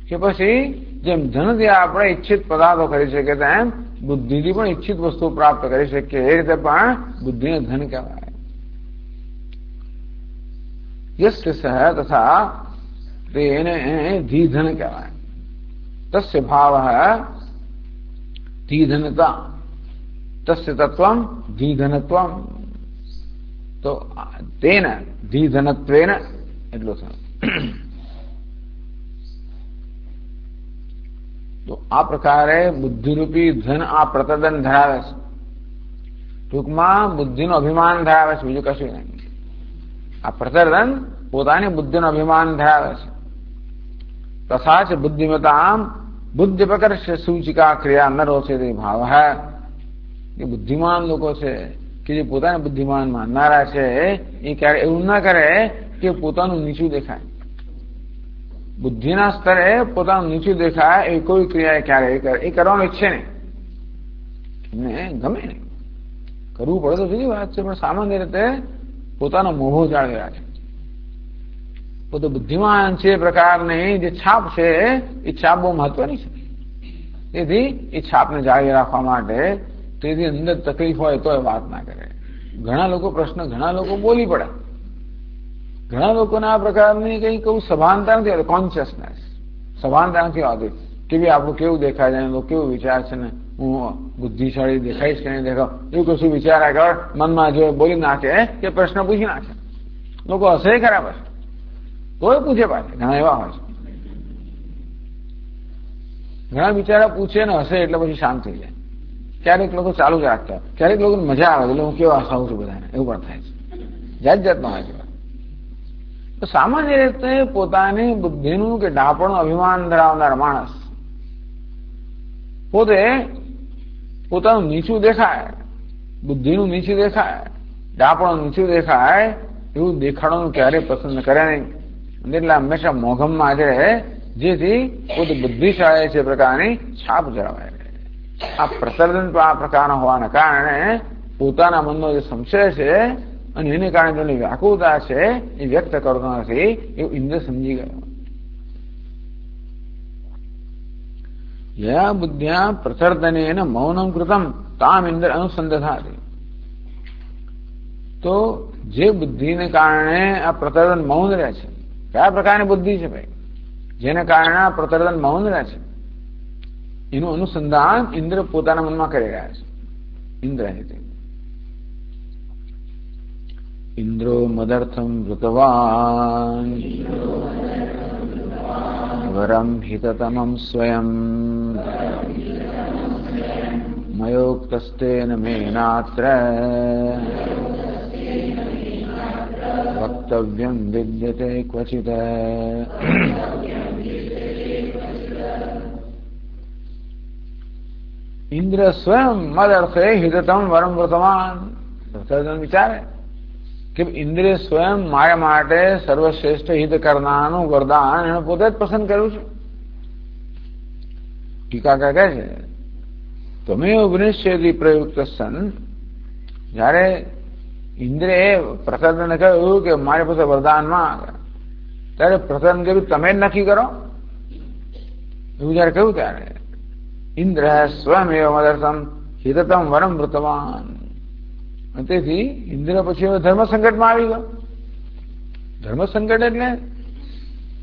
કે પછી જેમ ધનથી આપણે ઈચ્છિત પદાર્થો કરી શકીએ, તેમ બુદ્ધિથી પણ ઈચ્છિત વસ્તુ પ્રાપ્ત કરી શકીએ, એ રીતે પણ બુદ્ધિને ધન કહેવાય. યસ્ય સહ તથા તેને ધી ધન કહેવાય. તસ્ય ભાવ ધી ધનતા, તસ્ય તત્વમ ધી ધનત્વમ. તો તેને ધી ધનત્વેન એટલું થયું. તો આ પ્રકારે બુદ્ધિરૂપી ધન આ પ્રતર્દન ધરાવે છે. ટૂંકમાં બુદ્ધિનું અભિમાન ધરાવે છે, બીજું કશું નહીં. આ પ્રતર્દન પોતાની બુદ્ધિનું અભિમાન ધરાવે છે. તથા ચ બુદ્ધિમતામ બુદ્ધિ પ્રકર્ષ સૂચિકા ક્રિયા ન રોચે તે ભાવ. એ બુદ્ધિમાન લોકો છે કે જે પોતાને બુદ્ધિમાન માનનારા છે એ ક્યારે એવું ના કરે કે પોતાનું નીચું દેખાય, બુદ્ધિના સ્તરે પોતાનું નીચું દેખાય એ કોઈ ક્રિયા ક્યારે એ કરવાનું ઈચ્છે નહીં, એમને ગમે નહીં, કરવું પડે તો જુદી વાત છે, પણ સામાન્ય રીતે પોતાનો મોભો જાળવી રાખે. પોતે બુદ્ધિમાન છે એ પ્રકારની જે છાપ છે એ છાપ બહુ મહત્વની છે. તેથી એ છાપને જાળવી રાખવા માટે તેથી અંદર તકલીફ હોય તો એ વાત ના કરે. ઘણા લોકો ઘણા લોકો બોલી પડે, ઘણા લોકોને આ પ્રકારની કઈ કહું સભાનતા નથી આવતી, કોન્શિયસનેસ સભાનતા નથી આવતી કે ભાઈ આપણું કેવું દેખાય છે, લોકો કેવું વિચાર છે ને હું બુદ્ધિશાળી દેખાઈશ કે નહીં દેખાવ, એવું કશું વિચાર્યા કર, મનમાં જો બોલી નાખે કે પ્રશ્ન પૂછી નાખે, લોકો હશે ખરા બસ તોય પૂછે પાછે. ઘણા એવા હોય છે, ઘણા બિચારા પૂછે ને હશે એટલે પછી શાંત થઈ જાય. ક્યારેક લોકો ચાલુ જ રાખતા, ક્યારેક લોકોને મજા આવે એટલે હું કેવા હસાવું છું બધાને, એવું પણ થાય છે. જાત જાતનો હોય છે. તો સામાન્ય રીતે પોતાની બુદ્ધિનું કે ડાપણનું અભિમાન ધરાવનાર માણસ પોતે પોતાનું નીચું દેખાય, બુદ્ધિનું નીચું દેખાય, ડાપણું નીચું દેખાય એવું દેખાડવાનું ક્યારેય પસંદ કરે નહીં. એટલે હંમેશા મોઘમમાં જ રહે, જેથી પોતે બુદ્ધિશાળી છે પ્રકારની છાપ જળવાય રહે. આ પ્રસર્જન આ પ્રકારના હોવાના કારણે પોતાના મનનો જે સંશય છે અને એને કારણે જેની વ્યાકુળતા છે એ વ્યક્ત કરતો નથી એવું ઇન્દ્ર સમજી ગયો. યા બુદ્ધ્યા પ્રસર્જનેન મૌનમ કૃતમ તામ ઇન્દ્ર અનુસંધાતી. તો જે બુદ્ધિને કારણે આ પ્રસર્જન મૌન રહે છે, કયા પ્રકારની બુદ્ધિ છે ભાઈ જેને કારણે આ પ્રસર્જન મૌન રહે છે, એનું અનુસંધાન ઇન્દ્ર પોતાના મનમાં કરી રહ્યા છે. ઇન્દ્ર ઇન્દ્રો મદર્થમ વૃતવાન વરમ હિતતમમ સ્વયં મયોક્તસ્તેન મેનાત્ર વક્તવ્યમ વિદ્યતે ક્વચિત. ઇન્દ્ર સ્વયં મદર્થે હિતતમ વરમ વર્તમાન. વિચારે કે ઇન્દ્રે સ્વયં મારા માટે સર્વશ્રેષ્ઠ હિત કરનારનું વરદાન એને પોતે જ પસંદ કર્યું છે. ટીકાકાર કહે છે તમે ઉપનિષેધી પ્રયુક્ત સન, જયારે ઇન્દ્રે પ્રસન્નને કહ્યું કે મારી પાસે વરદાનમાં, ત્યારે પ્રસન્ન કહ્યું તમે જ નક્કી કરો, એવું જયારે કહ્યું ત્યારે ઇન્દ્ર સ્વયં એવ મદર્થમ હિતતમ વરમ વૃતવાન. તેથી ઇન્દ્ર પછી હવે ધર્મ સંકટમાં આવી ગયો. ધર્મ સંકટ એટલે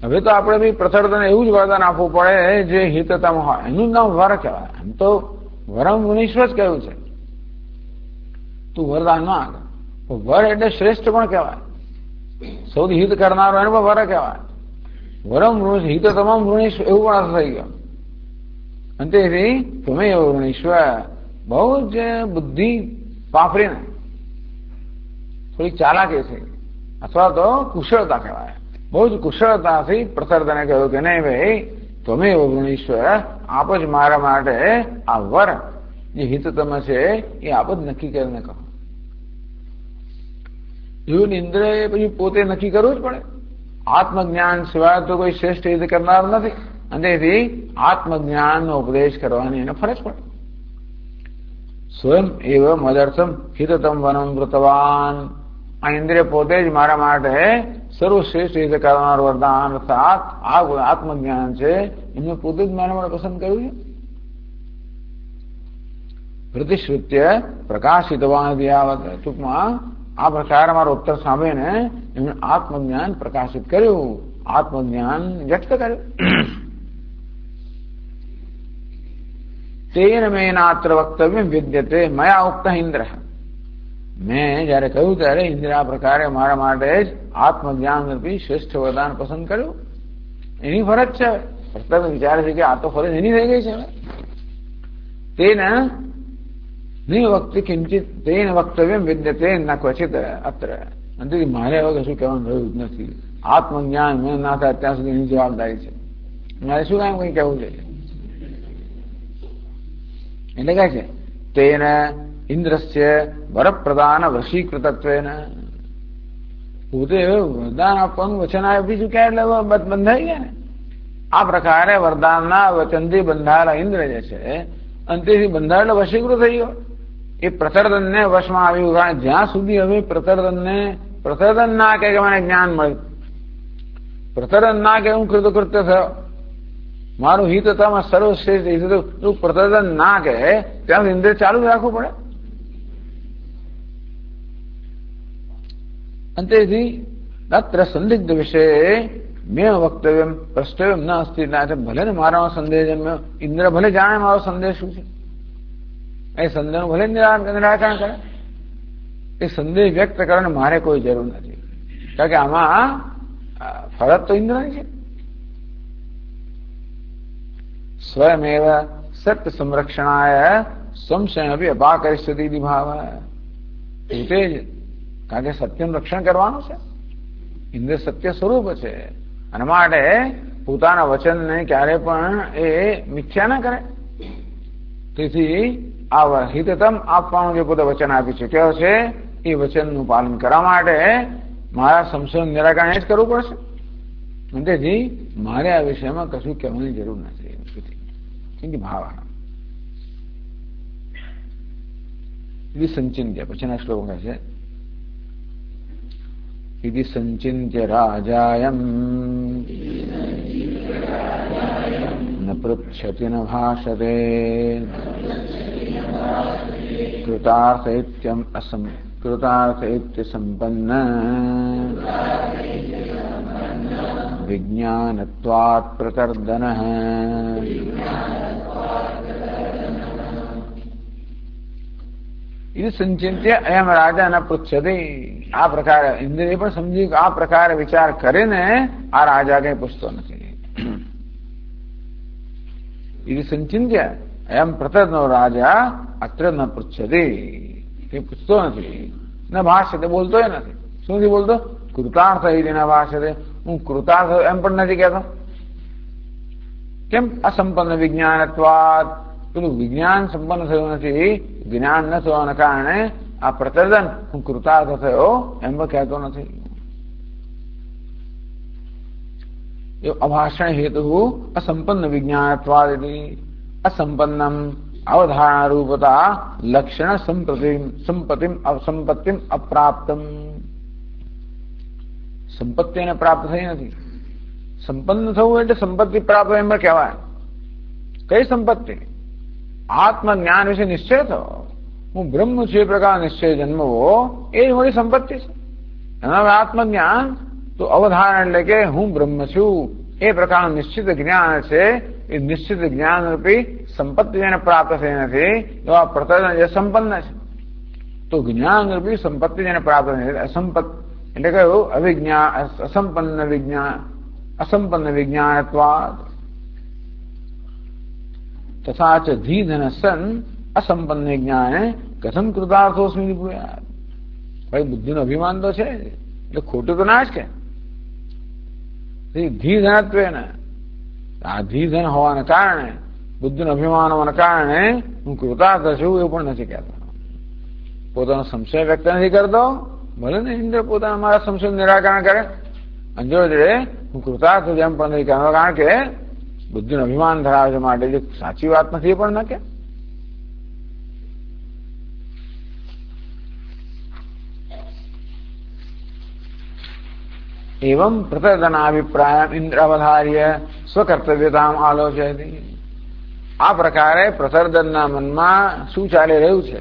હવે તો આપણે બી પ્રસર્જને એવું જ વરદાન આપવું પડે જે હિતતમ હોય, એનું નામ વર કહેવાય. એમ તો વરમ મુનીશ્વર જ કહ્યું છે, તું વરદાન માંગ. વર એટલે શ્રેષ્ઠ પણ કહેવાય, સૌથી હિત કરનારો એને પણ વર કહેવાય. વરમ હિત તમામ વૃણીશ્વર એવું પણ અર્થ થઈ ગયો. અને તેથી તમે એવો વૃણીશ્વર બહુ જ બુદ્ધિ વાપરીને થોડી ચાલાકી છે અથવા તો કુશળતા કહેવાય, બહુ જ કુશળતાથી પ્રસર્જને કહ્યું કે નહીં ભાઈ તમે એવો વૃણીશ્વર આપ જ મારા માટે આ વર જે હિતતમ છે એ આપ જ નક્કી કરીને કહો. એવું ઇન્દ્રએ પછી પોતે નક્કી કરવું જ પડે. આત્મજ્ઞાન સિવાય તો કોઈ શ્રેષ્ઠ હિત કરનાર નથી, અને તેથી આત્મજ્ઞાનનો ઉપદેશ કરવાની એને ફરજ પડે. સ્વયં એવ મદર્થમ હિતતમ વનમ વૃતવાન. આ ઇન્દ્રિય પોતે જ મારા માટે સર્વશ્રેષ્ઠ હિત કરનાર વરદાન અર્થાત આ આત્મજ્ઞાન છે એમને પોતે જ મારા માટે પસંદ કર્યું છે. પ્રતિશ્રુત્ય પ્રકાશિતવાન ટૂંકમાં આ પ્રકાર મારો ઉત્તર સાંભળીને એમણે આત્મજ્ઞાન પ્રકાશિત કર્યું, આત્મજ્ઞાન વ્યક્ત કર્યું. તેન મેનાત્ર વક્તવ્ય વિદ્યતે મયા ઉક્ત ઇન્દ્ર. મેં જયારે કહ્યું ત્યારે ઇન્દ્ર આ પ્રકારે મારા માટે જ આત્મજ્ઞાન રૂપી શ્રેષ્ઠ વરદાન પસંદ કર્યું. એની ફરજ છે. પ્રત્યેક વિચારે છે કે આ તો ફરજ એની થઈ ગઈ છે. તેના નહીં વક્તિ કિંચિત તેન વક્તવ્ય વિદ્યતે ન ક્વચિત અત્ર. અંતે મારે હવે કશું કહેવાનું રહ્યું જ નથી. આત્મજ્ઞાન મેં ના થાય ત્યાં સુધી એની જવાબદારી છે. મારે શું કામ કઈ કહેવું છે? એટલે કહે છે તેને ઇન્દ્રસ્ય વરપ્રદાન વશીકૃતત્વેન, પોતે વરદાન આપવાનું વચન આપી ચૂક્યા એટલે બંધાઈ ગયા ને. આ પ્રકારે વરદાનના વચનથી બંધાયેલા ઇન્દ્ર જે છે અંતેથી બંધાયેલો વશીકૃત થઈ ગયો. એ પ્રતરદનને વશમાં આવ્યું. કારણ જ્યાં સુધી હવે પ્રતરદન ના કે મને જ્ઞાન મળ્યું, પ્રતરદન ના કે હું કૃતકૃત્ય થયો, મારું હિત તમા સર્વશ્રેષ્ઠ હિત, તું પ્રતરદન ના કે ત્યાં ઇન્દ્ર ચાલુ રાખવું પડે. અંતેથી તત્ર સંદિગ્ધ વિષય મેં વક્તવ્ય પ્રષ્ટવ્ય ન અસ્તિ. ભલે ને મારો સંદેહ જન્મ્યો, ઇન્દ્ર ભલે જાણે મારો સંદેહ શું છે, એ સંદેહનું ભલે નિરાકરણ કરે, એ સંદેહ વ્યક્ત કરવાની મારે કોઈ જરૂર નથી. કારણ કે આમાં ફરજ તો ઇન્દ્રની છે. સ્વયમેવ સત્ય સંરક્ષણાય સંશય અભી અપાકરિષ્યતિ ભાવ. પોતે જ કારણ કે સત્યનું રક્ષણ કરવાનું છે. ઇન્દ્ર સત્ય સ્વરૂપ છે અને માટે પોતાના વચનને ક્યારે પણ એ મિથ્યા ના કરે. તેથી આ હિતતમ આપવાનું જે પોતે વચન આપી ચૂક્યો છે એ વચનનું પાલન કરવા માટે મારા સંશયનું નિરાકરણ જ કરવું પડશે. તેથી મારે આ વિષયમાં કશું કહેવાની જરૂર નથી. ભાવ ఇది સંચિંત્ય. પછીના શ્લોક કહે છે ఇది સંચિંત્ય રાજાયમ ન પૃચ્છતિ ન ભાષતે કૃતાર્થ ઇત્ય સંપન્ન વિજ્ઞાનત્વાत् પ્રતર્દનઃ. ఇది સંચિંત્ય અયમ રાજા ન પૃચ્છતે. આ પ્રકારે ઇન્દ્રિય પણ સમજી આ પ્રકારે વિચાર કરીને આ રાજા કઈ પૂછતો નથી. ఇది સંચિંત્ય અયમ પ્રતર્દનો રાજા અત્ર ન પૃચ્છતે. તે પૂછતો નથી. ન ભાષ્યતે, બોલતો નથી. શું નથી બોલતો? કૃતાર્થ ન ભાષ્યતે. હું કૃતાર્થ એમ પણ નથી કહેતો. કેમ? અસંપન્ન વિજ્ઞાનત્વાદ. પેલું વિજ્ઞાન સંપન્ન થયું નથી. જ્ઞાન ન થવાના કારણે આ પ્રતર્દન હું કૃતાર્થ થયો એમ કહેતો નથી. અભાષણ હેતુ અસંપન્ન વિજ્ઞાનત્વાદ. અસંપન્નમ અવધારણા રૂપતા લક્ષણ સંપત્તિમ અપ્રાપ્તમ. સંપત્તિ એને પ્રાપ્ત થઈ નથી. સંપન્ન થવું એટલે સંપત્તિ પ્રાપ્ત એમ કહેવાય. કઈ સંપત્તિ? આત્મજ્ઞાન વિશે નિશ્ચય થયો. હું બ્રહ્મ છું એ પ્રકાર નિશ્ચય જન્મવો એ જ મારી સંપત્તિ છે. એના આત્મજ્ઞાન તો અવધારણ એટલે કે હું બ્રહ્મ છું એ પ્રકારનું નિશ્ચિત જ્ઞાન છે. એ નિશ્ચિત જ્ઞાન રૂપી સંપત્તિ જેને પ્રાપ્ત થઈ નથી એવા પ્રતર્દન જે સંપન્ન છે. તો જ્ઞાન રૂપી સંપત્તિ જેને પ્રાપ્ત નથી અસંપત્તિ એટલે કયું? અવિજ્ઞાન અસંપન્ન વિજ્ઞાનત્વાદ. તથા ચ ધીધન સન અસંપન્ન જ્ઞાને કથમ કૃતાર્થોસ્મિ બ્રુયાત. ભાઈ બુદ્ધિનો અભિમાન તો છે એટલે ખોટું તો ના જ કે. ધીધનત્વ ને આ ધીધન હોવાના કારણે બુદ્ધિનો અભિમાન હોવાના કારણે હું કૃતાર્થ છું એવું પણ નથી કહેતો. પોતાનો સંશય વ્યક્ત નથી કરતો. ભલે ને ઇન્દ્ર પોતાના મારા સંશયનું નિરાકરણ કરે અંજોડે હું કૃતાર્થ જેમ પણ નથી કહેતો. કારણ કે બુદ્ધિનું અભિમાન ધરાવે છે માટે જે સાચી વાત નથી એ પણ ન કે. એવં પ્રતર્દનાભિપ્રાય ઇન્દ્ર અવધાર્ય સ્વકર્તવ્યતામ આલોચયતિ. આ પ્રકારે પ્રતર્દનના મનમાં શું ચાલી રહ્યું છે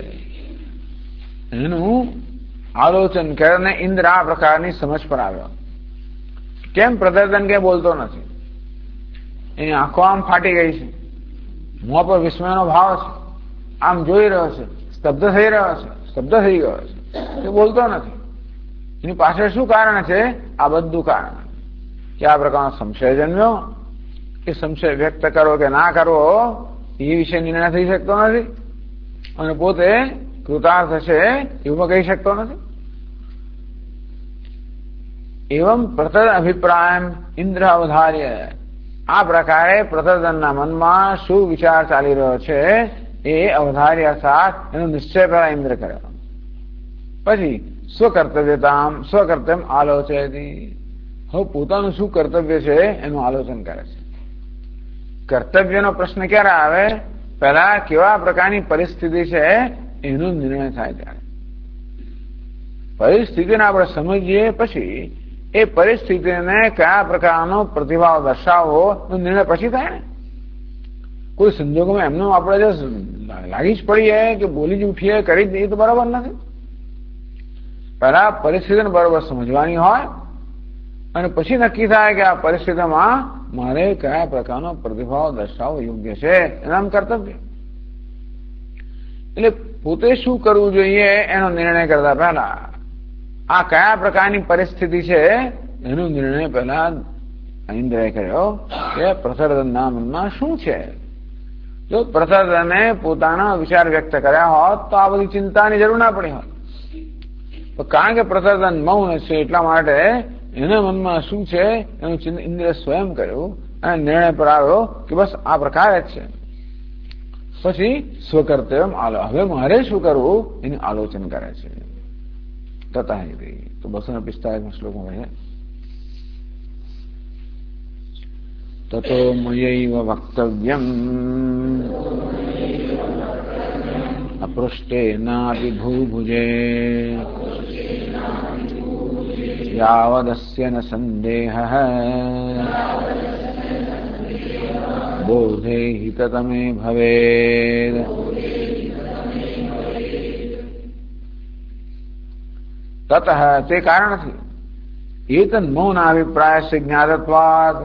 એનું આલોચન કરીને ઇન્દ્ર આ પ્રકારની સમજ પર આવ્યો. કેમ પ્રતર્દન કે બોલતો નથી? એની આંખો આમ ફાટી ગઈ છે, મોં પર વિસ્મયનો ભાવ છે, આમ જોઈ રહ્યો છે, સ્તબ્ધ થઈ રહ્યો છે, સ્તબ્ધ થઈ ગયો છે, એ બોલતો નથી. એની પાછળ શું કારણ છે? આ બધું કારણ કે આ પ્રકારનો સંશય જન્મ્યો. એ સંશય વ્યક્ત કરવો કે ના કરવો એ વિશે નિર્ણય થઈ શકતો નથી અને પોતે કૃતાર્થ છે એવું કહી શકતો નથી. એવં પ્રતર્દન અભિપ્રાય ઇન્દ્ર અવધાર્ય. આ પ્રકારે પ્રતર્દનના મનમાં શું વિચાર ચાલી રહ્યો છે એ અવધાર્યા સાથ એનો નિશ્ચય પહેલા ઇન્દ્ર કર્યો. પછી સ્વકર્તવ્યમ આલોચયતી. હવે પોતાનું શું કર્તવ્ય છે એનું આલોચન કરે છે. કર્તવ્યનો પ્રશ્ન ક્યારે આવે? પહેલા કેવા પ્રકારની પરિસ્થિતિ છે એનો નિર્ણય થાય ત્યારે. પરિસ્થિતિને આપણે સમજીએ પછી એ પરિસ્થિતિને કયા પ્રકારનો પ્રતિભાવ દર્શાવવો એનો નિર્ણય પછી થાય ને. કોઈ સંજોગોમાં એમનું આપણે જો લાગી જ પડીએ કે બોલી જ ઉઠીએ કરી જ દઈએ તો બરાબર નથી. પહેલા પરિસ્થિતિને બરાબર સમજવાની હોય અને પછી નક્કી થાય કે આ પરિસ્થિતિમાં મારે કયા પ્રકારનો પ્રતિભાવ દર્શાવવો યોગ્ય છે એનામ કર્તવ્ય. એટલે પોતે શું કરવું જોઈએ એનો નિર્ણય કરતા પહેલા આ કયા પ્રકારની પરિસ્થિતિ છે એનો નિર્ણય પહેલા ઇન્દ્રએ કર્યો કે પ્રસરદનના મનમાં શું છે. જો પ્રસરદને પોતાના વિચાર વ્યક્ત કર્યા હોત તો આ બધી ચિંતાની જરૂર ના પડી હોત. કારણ કે પ્રસરદન મૌન છે એટલા માટે એના મનમાં શું છે એનું ઇન્દ્ર સ્વયં કર્યું અને નિર્ણય પર આવ્યો કે બસ આ પ્રકારે જ છે. પછી સ્વકર્તવ્ય હવે મારે શું કરવું એનું આલોચન કરે છે. તથા તો 245 શ્લોકમાં કહે તતો મયૈવ વક્તવ્યમ અપૃષ્ટેનાપિ ભૂભુજે યાવદસ્ય ન સંદેહઃ બોધે હિતતમે ભવેદ. તતઃ તે કારણથી એતન મૌન અભિપ્રાય છે જ્ઞાતત્વાદ.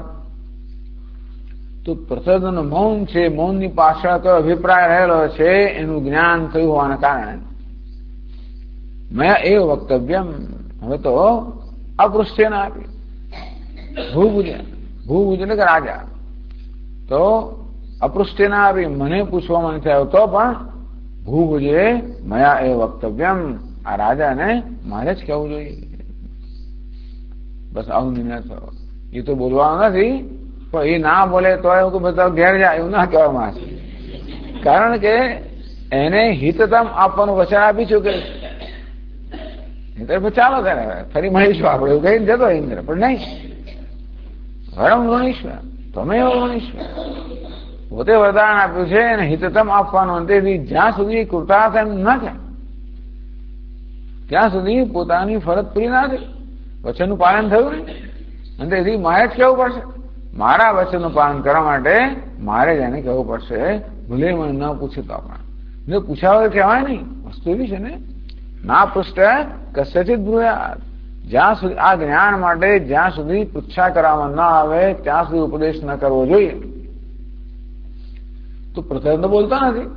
તો પ્રસરદન મૌન છે, મૌનની પાછળ કયો અભિપ્રાય રહેલો છે એનું જ્ઞાન થયું હોવાના કારણે મેં એ વક્તવ્યમ હવે તો અપૃષ્ઠેના આપી ભૂભુજ એટલે કે રાજા તો અપૃષ્ઠેના આપી મને પૂછવામાં નથી આવ્યો તો પણ ભૂભુજે મયા એ વક્તવ્યમ આ રાજાને મારે જ કહેવું જોઈએ. બસ આવું નિર્ણય થયો. એ તો બોલવાનું નથી પણ એ ના બોલે તો એવું બધા ઘેર જાય એવું ના કહેવામાં આવે. કારણ કે એને હિતતમ આપવાનું વચન આપી ચૂકે છે. ચાલો ત્યારે ફરી મળીશું આપણે એવું કહીને જતો ઇન્દ્ર. પણ નહીં, વરમ વૃણીશ્વર તમે એવું વૃણીશ્વર પોતે વરદાન આપ્યું છે અને હિતતમ આપવાનું. તેથી જ્યાં સુધી કૃતાર્થ એમ ન થાય ત્યાં સુધી પોતાની ફરજ પૂરી ના થઈ, વચનનું પાલન થયું નહીં. અને તેથી મારે જ કહેવું પડશે. મારા વચનનું પાલન કરવા માટે મારે જ એને કહેવું પડશે. ભલે મને ન પૂછે તો પણ પૂછાવે કહેવાય નહીં. વસ્તુ એવી છે ને ના પૃષ્ઠ કસ્યચિત બ્રુયાત. જ્યાં સુધી આ જ્ઞાન માટે જ્યાં સુધી પૃચ્છા કરવામાં ન આવે ત્યાં સુધી ઉપદેશ ન કરવો જોઈએ. તો પ્રસરદ બોલતા નથી.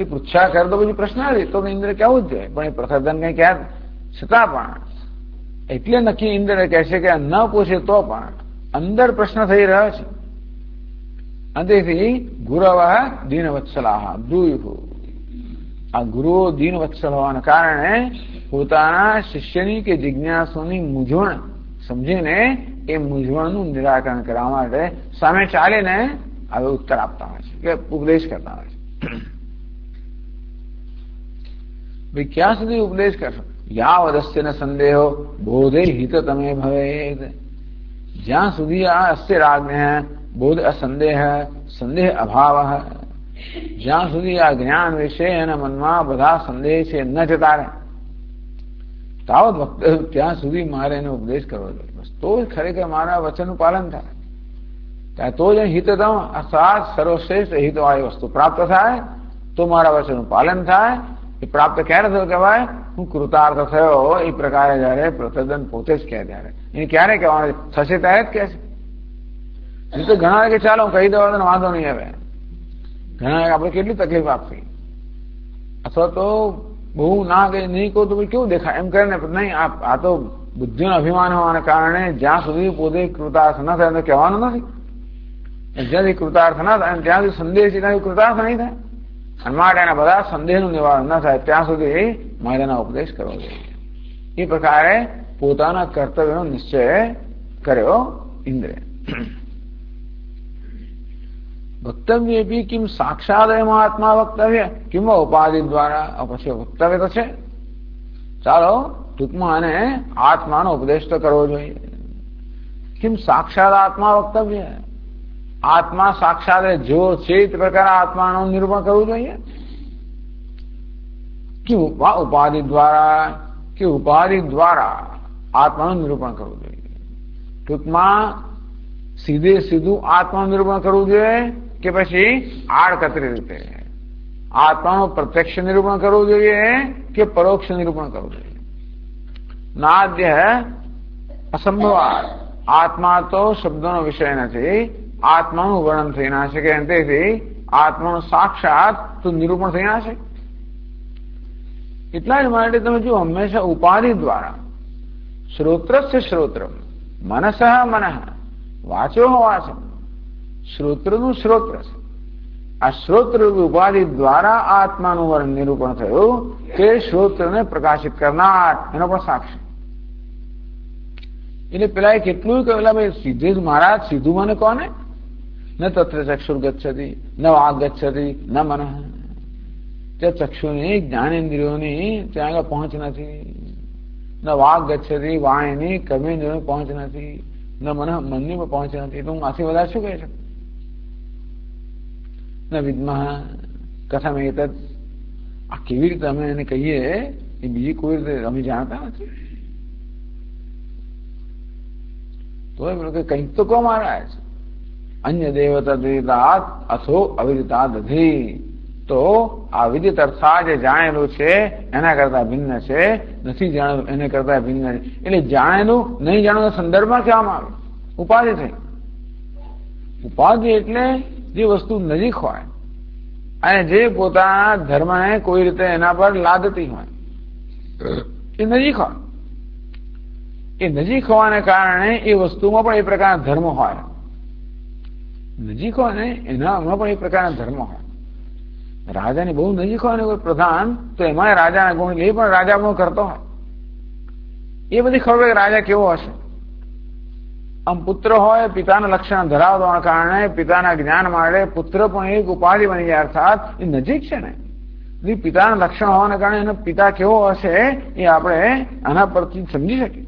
એ પૃચ્છા કરે તો પછી પ્રશ્ન નથી તો ઇન્દ્ર કહેવું જ જોઈએ. પણ એ પ્રસરદન કઈ ક્યાં છતાં પણ એટલે નક્કી ઇન્દ્ર કહે છે કે ન પૂછે તો પણ અંદર પ્રશ્ન થઈ રહ્યો છે. અને તેથી ગુરવ દીનવત્સલાહ દુયુઃ. આ ગુરુઓ દીનવત્સલ હોવાના કારણે પોતાના શિષ્યની કે જિજ્ઞાસુની મૂંઝવણ સમજીને એ મૂંઝવણનું નિરાકરણ કરવા માટે સામે ચાલીને હવે ઉત્તર આપતા હોય છે કે ઉપદેશ કરતા હોય છે. ભાઈ ક્યાં સુધી ઉપદેશ કરશો? યાવદસ્ય ન સંદેહો બોધે હિત તમે ભવેદ. જ્યાં સુધી આ અસ્ય રાજ્ઞ બોધ અસંદેહ સંદેહ અભાવ જ્યાં સુધી આ જ્ઞાન વિશે એના મનમાં બધા સંદેહ છે ન જતા રહે તાવત વખત ત્યાં સુધી મારે એનો ઉપદેશ કરવો જોઈએ. બસ તો જ ખરેખર મારા વચનનું પાલન થાય. તો જ હિતતમ અર્થાત સર્વશ્રેષ્ઠ હિતવાળી વસ્તુ પ્રાપ્ત થાય. તો મારા વચનનું પાલન થાય. એ પ્રાપ્ત ક્યારે થયો કહેવાય? હું કૃતાર્થ થયો એ પ્રકારે જયારે પ્રસરદન પોતે જ કહે ત્યારે. એ ક્યારે કહેવાનું થશે ત્યારે જ કહે છે. એ તો ઘણા કે ચાલો હું કહી દઉં વાંધો નહીં. હવે ઘણા આપણે કેટલી તકલીફ આપવી અથવા તો બહુ ના કઈ નહીં કહું તો કેવું દેખાય એમ કરીને નહીં. આ તો બુદ્ધિનો અભિમાન હોવાને કારણે જ્યાં સુધી પોતે કૃતાર્થ ન થાય તો કહેવાનું નથી. જ્યાંથી કૃતાર્થ ના થાય ત્યાં સુધી સંદેહ છે ત્યાંથી કૃતાર્થ નહીં થાય. અને માટે એના બધા સંદેહનું નિવારણ ન થાય ત્યાં સુધી મારે એના ઉપદેશ કરવો જોઈએ. એ પ્રકારે પોતાના કર્તવ્યનો નિશ્ચય કર્યો ઇન્દ્રે. વક્તવ્ય भी किम साक्षात आत्मा वक्तव्य किम उपाधि द्वारा પછી વક્તવ્ય તો છે. ચાલો ટૂંકમાં આને આત્માનો ઉપદેશ તો કરવો જોઈએ. किम साक्षात आत्मा वक्तव्य, आत्मा साक्षात जो છે તે પ્રકારે આત્માનું નિરૂપણ કરવું જોઈએ कि उपाधि द्वारा कि उपाधि द्वारा आत्माનું નિરૂપણ કરવું જોઈએ. ટૂંકમાં સીધે સીધું આત્માનું નિરૂપણ કરવું જોઈએ કે પછી આડકતરી રીતે આત્માનું પ્રત્યક્ષ નિરૂપણ કરવું જોઈએ કે પરોક્ષ નિરૂપણ કરવું જોઈએ. નાદ્ય અસંભવાત, આત્મા તો શબ્દોનો વિષય નથી, આત્માનું વર્ણન થઈ ના શકે, તેથી આત્માનું સાક્ષાત તો નિરૂપણ થઈ ના શકે. એટલા જ માટે તમે જો હંમેશા ઉપાધિ દ્વારા શ્રોત્રસ્ય શ્રોત્રમ મનસઃ મનઃ વાચો વાચ, શ્રોત્રનું શ્રોત્ર છે. આ શ્રોત્ર ઉપાધિ દ્વારા આત્માનું વર્ણન નિરૂપણ થયું કે શ્રોત્રને પ્રકાશિત કરનાર એનો પણ સાક્ષી. એટલે પેલા કેટલું કહેલા ભાઈ સીધે જ મહારાજ સીધું મને કોને ન તત્ર ચક્ષુર ગચ્છતિ ન વાગ ગચ્છતિ ન મન, ત્યાં ચક્ષુની જ્ઞાનેન્દ્રિયોની ત્યાં આગળ પહોંચ નથી, ન વાગ ગચ્છતિ વાણીની કર્મેન્દ્રિયોની પહોંચ નથી, ન મનની પણ પહોંચ નથી. તો હું આથી વધારે શું કહી શકું? ન વિદ્મઃ કથમ એતદ, આ કેવી રીતે અમે એને કહીએ એ બીજી કોઈ રીતે અમે જાણતા નથી. તો એમ કે કંઈક તો કહો મહારાજ, અન્ય દેવતા વિદિતાત અથો અવિદિતા દધી, તો આ વિદિત અર્થા જે જાણેલું છે એના કરતા ભિન્ન છે, નથી જાણેલું એને કરતા ભિન્ન છે. એટલે જાણેલું નહીં જાણેલું સંદર્ભમાં કહેવામાં આવે ઉપાધિ થઈ. ઉપાધિ એટલે જે વસ્તુ નજીક હોય અને જે પોતાના ધર્મને કોઈ રીતે એના પર લાદતી હોય એ નજીક હોય. એ નજીક હોવાને કારણે એ વસ્તુમાં પણ એ પ્રકારના ધર્મ હોય, નજીક હોય ને એનામાં પણ એ પ્રકારના ધર્મ હોય. રાજાની બહુ નજીક હોય ને કોઈ પ્રધાન, તો એમાં રાજાના ગુણ, એ પણ રાજા પણ કરતો હોય. એ બધી ખબર કે રાજા કેવો હશે. આમ પુત્ર હોય, પિતાના લક્ષણ ધરાવવાના કારણે પિતાના જ્ઞાન માટે પુત્ર પણ એક ઉપાધિ બની જાય, અર્થાત એ નજીક છે ને. પિતાના લક્ષણ હોવાના કારણે એનો પિતા કેવો હશે એ આપણે આના પરથી સમજી શકીએ.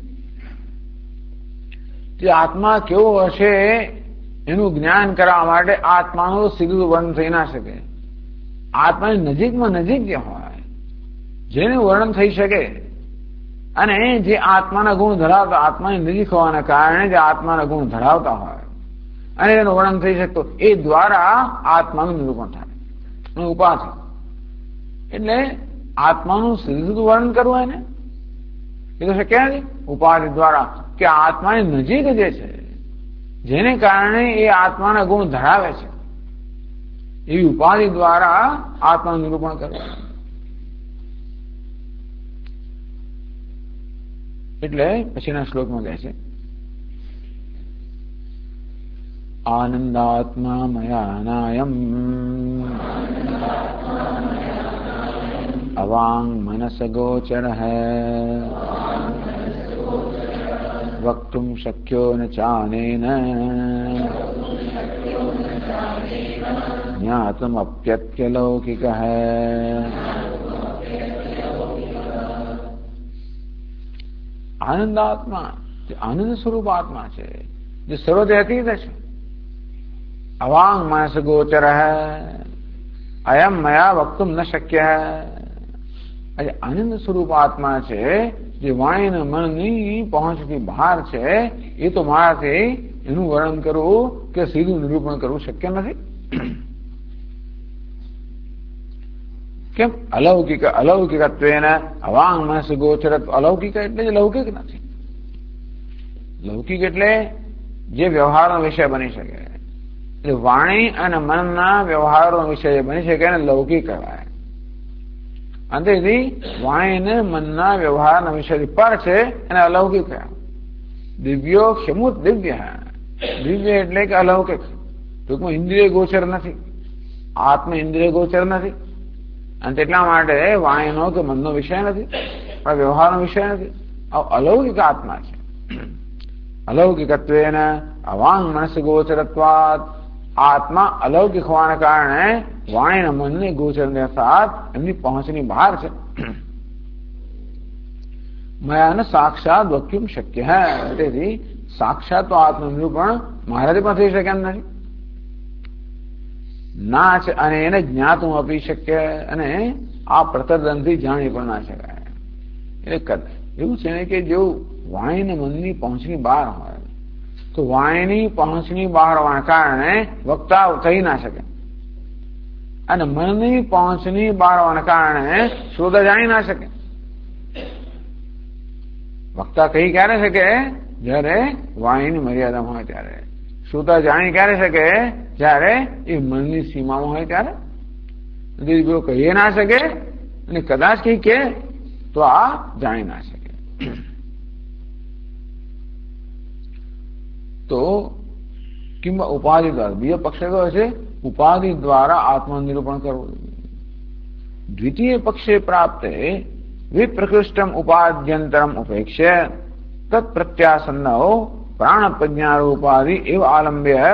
જે આત્મા કેવો હશે એનું જ્ઞાન કરવા માટે આત્માનું સીધું વર્ણન થઈ ના શકે. આત્માની નજીકમાં નજીક જે હોય જેનું વર્ણન થઈ શકે અને જે આત્માના ગુણ ધરાવતા, આત્માની નજીક હોવાના કારણે જે આત્માના ગુણ ધરાવતા હોય અને એનું વર્ણન થઈ શકતો, એ દ્વારા આત્માનું નિરૂપણ થાય ઉપાધિ. એટલે આત્માનું સીધું વર્ણન કરવું હોય ને એ તો શક્ય નથી ઉપાધિ દ્વારા, કે આત્માની નજીક જે છે જેને કારણે એ આત્માના ગુણ ધરાવે છે એવી ઉપાધિ દ્વારા આત્માનું નિરૂપણ કરવું. એટલે પછીના શ્લોકમાં કહે છે આનંદાત્મા મયા નાયમ અવાંગ મનસ ગોચર વક્તુમ શક્યો ન ચાનેન જ્ઞાતુમ અપ્યત્ય લૌકિક આનંદાત્મા જે આનંદ સ્વરૂપ આત્મા છે, જે સર્વદેહ અતીત છે. અવાંગ મનસ ગોચર અયમ મયા વક્તુમ ન શક્ય. આનંદ સ્વરૂપ આત્મા છે જે વાણીના મનની પહોંચથી બહાર છે, એ તો મારાથી એનું વર્ણન કરવું કે સીધું નિરૂપણ કરવું શક્ય નથી. કેમ? અલૌકિક અલૌકિકત્વેન અવાંગ મનસ ગોચરત્વ. અલૌકિક એટલે જ લૌકિક નથી. લૌકિક એટલે જે વ્યવહારનો વિષય બની શકે, એટલે વાણી અને મનના વ્યવહારનો વિષય બની શકે એને લૌકિક કહેવાય. અંતેથી વાણી અને મનના વ્યવહારના વિષયથી પર છે એને અલૌકિક કહેવાય. દિવ્યો ક્ષમુત દિવ્ય. દિવ્ય એટલે કે અલૌકિક, ટૂંકમાં ઇન્દ્રિય ગોચર નથી, આત્મ ઇન્દ્રિય ગોચર નથી. અને તેટલા માટે વાણીનો કે મનનો વિષય નથી, પણ વ્યવહારનો વિષય નથી. અલૌકિક આત્મા છે. અલૌકિકત્વેન અવાંગ મનસ ગોચરત્વાત આત્મા અલૌકિક હોવાના કારણે વાણી અને મનની ગોચરને સાથ એમની પહોંચની બહાર છે. મયાને સાક્ષાત વક્યુમ શક્ય હે. તેથી સાક્ષાત તો આત્મનિરૂપણ મહારાજે પણ થઈ શકે એમ નથી. ના છે અને એને જ્ઞાતું આપી શક્ય, અને આ પ્રતરદનથી જાણી પણ ના શકાય. એટલે એવું છે કે જો વાણી ને મનની પહોંચની બહાર હોય તો વાણીની પહોંચની બહાર હોવાના કારણે વક્તા થઈ ના શકે, અને મનની પહોંચની બહાર હોવાના કારણે શ્રોતા જાણી ના શકે. વક્તા કહી ક્યારે શકે? જયારે વાણીની મર્યાદામાં હોય ત્યારે. શ્રોતા જાણી ક્યારે શકે? જયારે એ મનની સીમામાં હોય ત્યારે. જો કહીએ ના શકે અને કદાચ કઈ કે તો આ જાણી ના શકે. તો કિંવા ઉપાધિ દ્વારા, બીજો પક્ષ કયો છે? ઉપાધિ દ્વારા આત્મનિરૂપણ કરવું. દ્વિતીય પક્ષે પ્રાપ્તે વિપ્રકૃષ્ટમ ઉપાદ્યંતરમ ઉપેક્ષે તત્પ્રત્યાસન્ન પ્રાણ પ્રજ્ઞારૂપાધિ એવ આલંબ્ય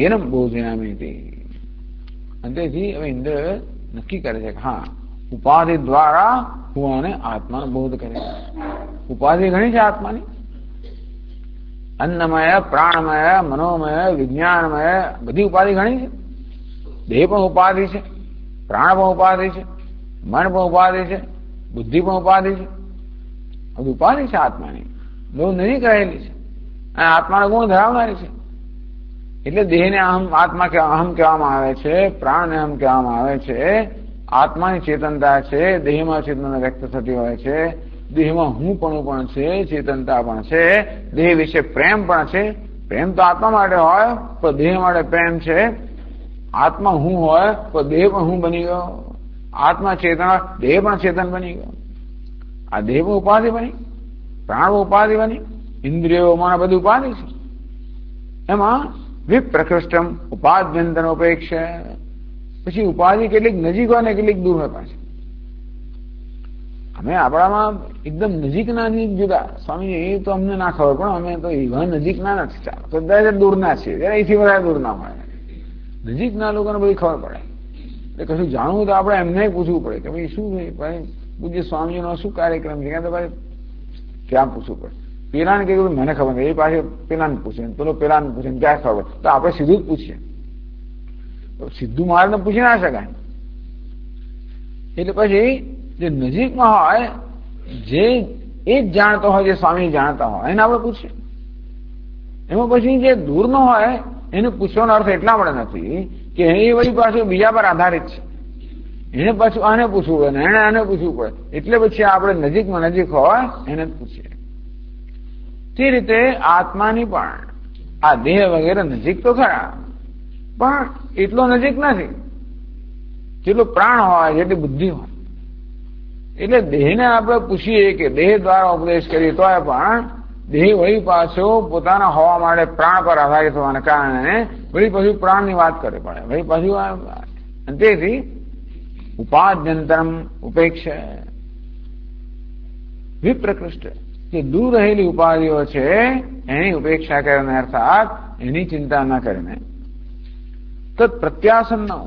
એનમ બોધયામિતિ. અંતેથી હવે ઇન્દ્ર નક્કી કરે છે કે હા, ઉપાધિ દ્વારા હું આને આત્માનો બોધ કરે. ઉપાધિ ઘણી છે આત્માની. અન્નમય, પ્રાણમય, મનોમય, વિજ્ઞાનમય, બધી ઉપાધિ ઘણી છે. દેહ પણ ઉપાધિ છે, પ્રાણ પણ ઉપાધિ છે, મન પણ ઉપાધિ છે, બુદ્ધિ પણ ઉપાધિ છે. બધી ઉપાધિ છે આત્માની, બહુ નજીક રહેલી છે અને આત્માનો ગુણ ધરાવનારી છે. એટલે દેહને આત્મા અહમ કહેવામાં આવે છે, પ્રાણને અહમ કહેવામાં આવે છે. આત્માની ચેતનતા છે, દેહમાં ચેતનતા વ્યક્ત થતી હોય છે. દેહમાં હું પણ છે, ચેતનતા પણ છે. દેહ વિશે પ્રેમ પણ છે. પ્રેમ તો આત્મા માટે હોય પણ દેહ માટે પ્રેમ છે. આત્મા હું હોય તો દેહ પણ હું બની ગયો. આત્મા ચેતન, દેહ પણ ચેતન બની ગયો. આ દેહ પણ ઉપાધિ બની, પ્રાણ ઉપાધિ બની, ઇન્દ્રિયો મને બધી ઉપાધિ છે. એમાં વિપ્રકૃષ્ટમ ઉપાદ્યંતર ઉપેક્ષા. પછી ઉપાધિ કેટલીક નજીક હોય ને કેટલીક દૂર હોય પાછી. અમે આપણામાં એકદમ નજીકના નજીક જુદા. સ્વામી એ તો અમને ના ખબર, પણ અમે તો એવા નજીકના નથી. ચાલો બધા દૂરના છીએ, અહીંથી વધારે દૂર ના હોય. નજીકના લોકોને બધી ખબર પડે. એટલે કશું જાણવું તો આપણે એમને પૂછવું પડે કે ભાઈ શું ભાઈ પૂજ્ય સ્વામીનો શું કાર્યક્રમ છે, ક્યાં તો ભાઈ ક્યાં પૂછવું પડે. પેલાને કહ્યું મને ખબર નથી, એ પાસે પેલાને પૂછે, પેલો પેલાને પૂછે, ક્યાં ખબર, તો આપણે સીધું જ પૂછીએ. સીધું મારે પૂછી ના શકાય. એટલે પછી જે નજીકમાં હોય, જે એ જ જાણતો હોય, જે સ્વામી જાણતા હોય એને આપણે પૂછીએ. એમાં પછી જે દૂર નો હોય એને પૂછવાનો અર્થ એટલા માટે નથી કે એ વળી પાછું બીજા પર આધારિત છે. એને પાછું આને પૂછવું પડે ને એને આને પૂછવું પડે. એટલે પછી આપણે નજીકમાં નજીક હોય એને જ પૂછીએ. તે રીતે આત્માની પણ આ દેહ વગેરે નજીક તો ખરા, પણ એટલો નજીક નથી જેટલો પ્રાણ હોય, જેટલી બુદ્ધિ હોય. એટલે દેહને આપણે પૂછીએ કે દેહ દ્વારા ઉપદેશ કરીએ તો પણ દેહ વળી પાછો પોતાના હોવા માટે પ્રાણ પર આધારિત હોવાના કારણે વળી પાછું પ્રાણની વાત કરવી પડે. વળી પાછું તેથી ઉપાદ્યંતરમ ઉપેક્ષા વિપ્રકૃષ્ટ, જે દૂર રહેલી ઉપાધિઓ છે એની ઉપેક્ષા કરીને, અર્થાત એની ચિંતા ન કરીને તત્પ્રત્યાસન ન હો.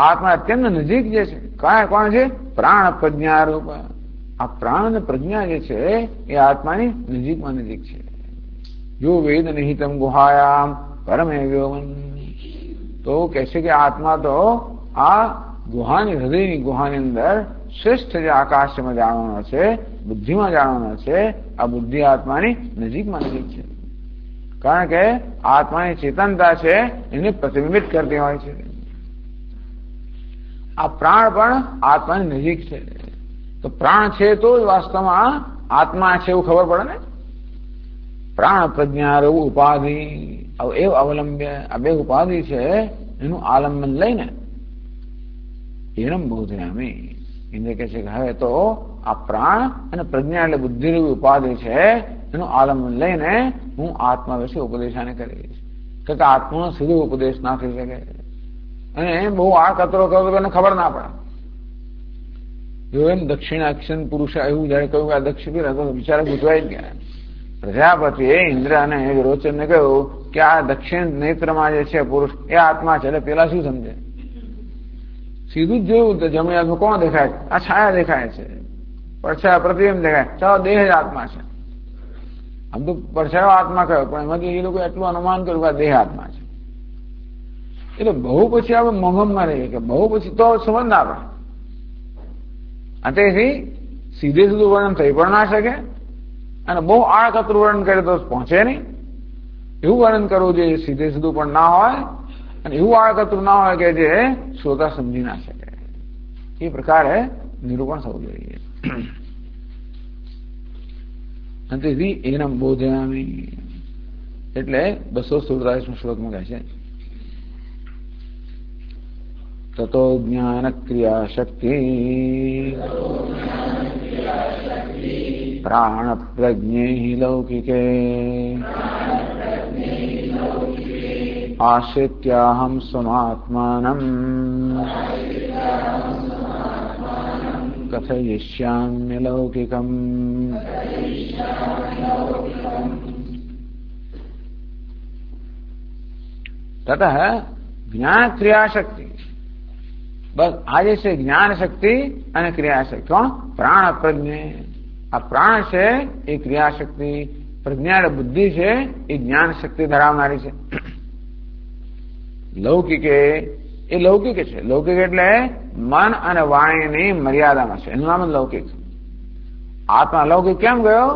આત્મા અત્યંત નજીક જે છે, કયા કોણ છે? પ્રાણ પ્રજ્ઞા રૂપ. આ પ્રાણ અને પ્રજ્ઞા જે છે એ આત્માની નજીકમાં નજીક છે. જો વેદ નિહિતમ ગુહાયામ પરમે વ્યોમન. તો કહે છે કે આત્મા તો આ ગુહાની, હૃદયની ગુહાની અંદર શ્રેષ્ઠ જે આકાશમાં જાણવાનો છે, બુદ્ધિમાં જાણવાનો છે, આ બુદ્ધિ આત્માની નજીકમાં નજીક છે. કારણ કે આત્માની ચેતનતા છે એને પ્રતિબિંબિત કરતી હોય છે. આ પ્રાણ પણ આત્માની નજીક છે. તો પ્રાણ છે તો જ વાસ્તવમાં આત્મા છે એવું ખબર પડે ને. પ્રાણ પ્રજ્ઞા રહેવું ઉપાધિ એવ અવલંબ્ય, આ બે ઉપાધિ છે એનું આલંબન લઈને એનમ બોધયામી. ઇન્દ્ર કહે છે કે હવે તો આ પ્રાણ અને પ્રજ્ઞા એટલે બુદ્ધિરૂપી ઉપાધિ છે એનું આલંબન લઈને હું આત્મા વિશે ઉપદેશાને કરીશ. કે આત્માનો સીધો ઉપદેશ ના થઈ શકે અને બહુ આ કતરો કરો તો એને ખબર ના પડે. જો એમ દક્ષિણાક્ષન પુરુષ એવું જયારે કહ્યું કે આ દક્ષિણ બિચારા ગુજવાઈ જ ગયા. પ્રજાપતિએ ઇન્દ્ર અને વિરોચનને કહ્યું કે આ દક્ષિણ નેત્રમાં જે છે પુરુષ એ આત્મા છે. એટલે પેલા શું સમજે? સીધું જ જોયું તો જમણી હાથમાં કોણ દેખાય? આ છાયા દેખાય છે, પડછાયા પ્રતિબિંબ દેખાય. ચાલો દેહ જ આત્મા છે. આમ તો પડછાયો આત્મા કયો, પણ એમાંથી એ લોકો એટલું અનુમાન કર્યું કે આ દેહ આત્મા છે. એટલે બહુ પછી આપણે મોહમમાં રહીએ કે બહુ પછી તો સમજ ના પડે. તેથી સીધે સીધું વર્ણન થઈ પણ ના શકે અને બહુ આળકતરું વર્ણન કરે તો પહોંચે નહીં. એવું વર્ણન કરવું જોઈએ સીધે સીધું પણ ના હોય અને એવું આળકતરું ના હોય કે જે શ્રોતા સમજી ના શકે. એ પ્રકારે નિરૂપણ થવું જોઈએ. અને તેથી એના બોધયામી એટલે 247 શ્લોકમાં કહે છે તતો જ્ઞાન ક્રિયા શક્તિ પ્રાણ પ્રજ્ઞે લૌકિકે આશ્રિત્યાહમ સ્વમાત્માનમ કથયિષ્યામ્ય લૌકિકમ. તતઃ જ્ઞાન ક્રિયા શક્તિ, બસ આ જે છે જ્ઞાન શક્તિ અને ક્રિયા શક્તિ. કોણ? પ્રાણ પ્રજ્ઞે. આ પ્રાણ છે એ ક્રિયા શક્તિ, પ્રજ્ઞા બુદ્ધિ છે એ જ્ઞાન શક્તિ ધરાવનારી છે. લૌકિકે એ લૌકિક છે. લૌકિક એટલે મન અને વાણીની મર્યાદામાં છે, એનું નામ જ લૌકિક. આત્મા લૌકિક કેમ ગયો?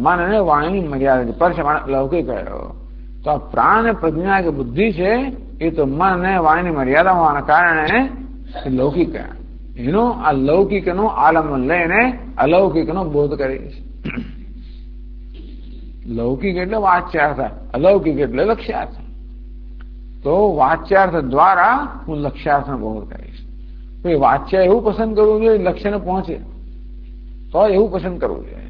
મન અને વાણીની મર્યાદા પર છે, લૌકિક ગયો. તો આ પ્રાણ અને પ્રજ્ઞા કે બુદ્ધિ છે એ તો મન અને વાણીની મર્યાદા હોવાના કારણે લૌકિક. એનું આ લૌકિકનું આલંબન લઈને અલૌકિકનો બોધ કરે છે. લૌકિક એટલે વાચ્યાર્થ, અલૌકિક એટલે લક્ષ્યાર્થ. તો વાચ્યાર્થ દ્વારા હું લક્ષ્યાર્થનો બોધ કરીશ. તો એ વાચ્ય એવું પસંદ કરવું જોઈએ લક્ષ્યને પહોંચે, તો એવું પસંદ કરવું જોઈએ.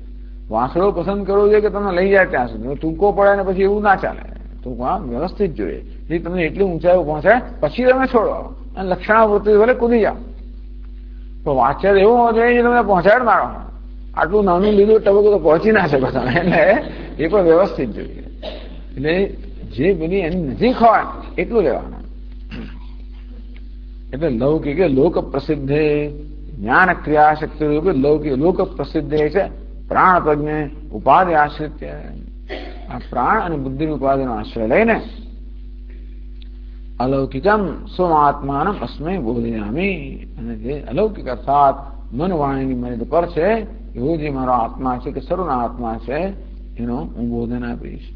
વાંસળો પસંદ કરવો જોઈએ કે તમને લઈ જાય ત્યાં સુધી. ટૂંકો પડે ને પછી એવું ના ચાલે. ટૂંકમાં વ્યવસ્થિત જોઈએ, જે તમને એટલી ઊંચાઈ પહોંચે પછી તમે છોડો અને લક્ષણાવૃત્તિ વડે કૂદી જાઓ. તો વાચ્ય એવું હોવું જોઈએ જે તમને પહોંચાડ મારો. આટલું નાનું લીધું ટબકો તો પહોંચી ના શકો તમે. એટલે એ પણ વ્યવસ્થિત જોઈએ. એટલે જે બધી એની નજીક હોય એટલું લેવાનું. એટલે લૌકિક લોક પ્રસિદ્ધ જ્ઞાન ક્રિયા શક્તિ લૌકિક લોક પ્રસિદ્ધ છે પ્રાણ પ્રજ્ઞે ઉપાધિ આશ્રિત. આ પ્રાણ અને બુદ્ધિની ઉપાધિનો આશ્રય લઈને અલૌકિકમ સ્વમાત્માનમ અસ્મૈ બોધયામી. અને જે અલૌકિક અર્થાત મન વાણીની મર્યાદા પર છે એવો જે મારો આત્મા છે કે સર્વના આત્મા છે એનો હું બોધન આપીશ.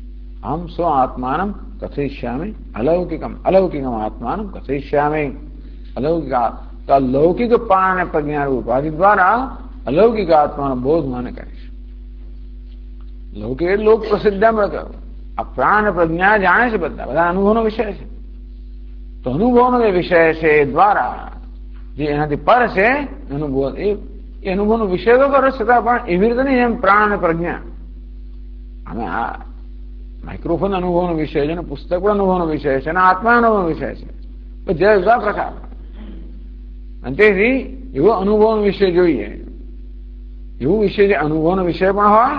અહમ સ્વ આત્માનમ કથયિષ્યામિ અલૌકિકમ અલૌકિકમ આત્માનમ કથયિષ્યામિ. અલૌકિક તો લૌકિક પ્રાણ અને પ્રજ્ઞા ઉપાધિ દ્વારા અલૌકિક આત્માનો બોધ મને કરીશ. લૌકિક એટલે લોક પ્રસિદ્ધ આ પ્રાણ પ્રજ્ઞા જાણે છે, બધા અનુભવનો વિષય છે. તો અનુભવનો જે વિષય છે એ દ્વારા જે એનાથી પર છે અનુભવ, એ અનુભવનો વિષય તો કરો છતાં પણ એવી રીતે નહીં એમ પ્રાણ અને પ્રજ્ઞા. અમે આ માઇક્રોફોન અનુભવનો વિષય છે ને પુસ્તક પણ અનુભવનો વિષય છે અને આત્મા અનુભવનો વિષય છે. જુદા જુદા પ્રકાર. અને તેથી એવો અનુભવનો વિષય જોઈએ. એવું વિષય જે અનુભવનો વિષય પણ હોય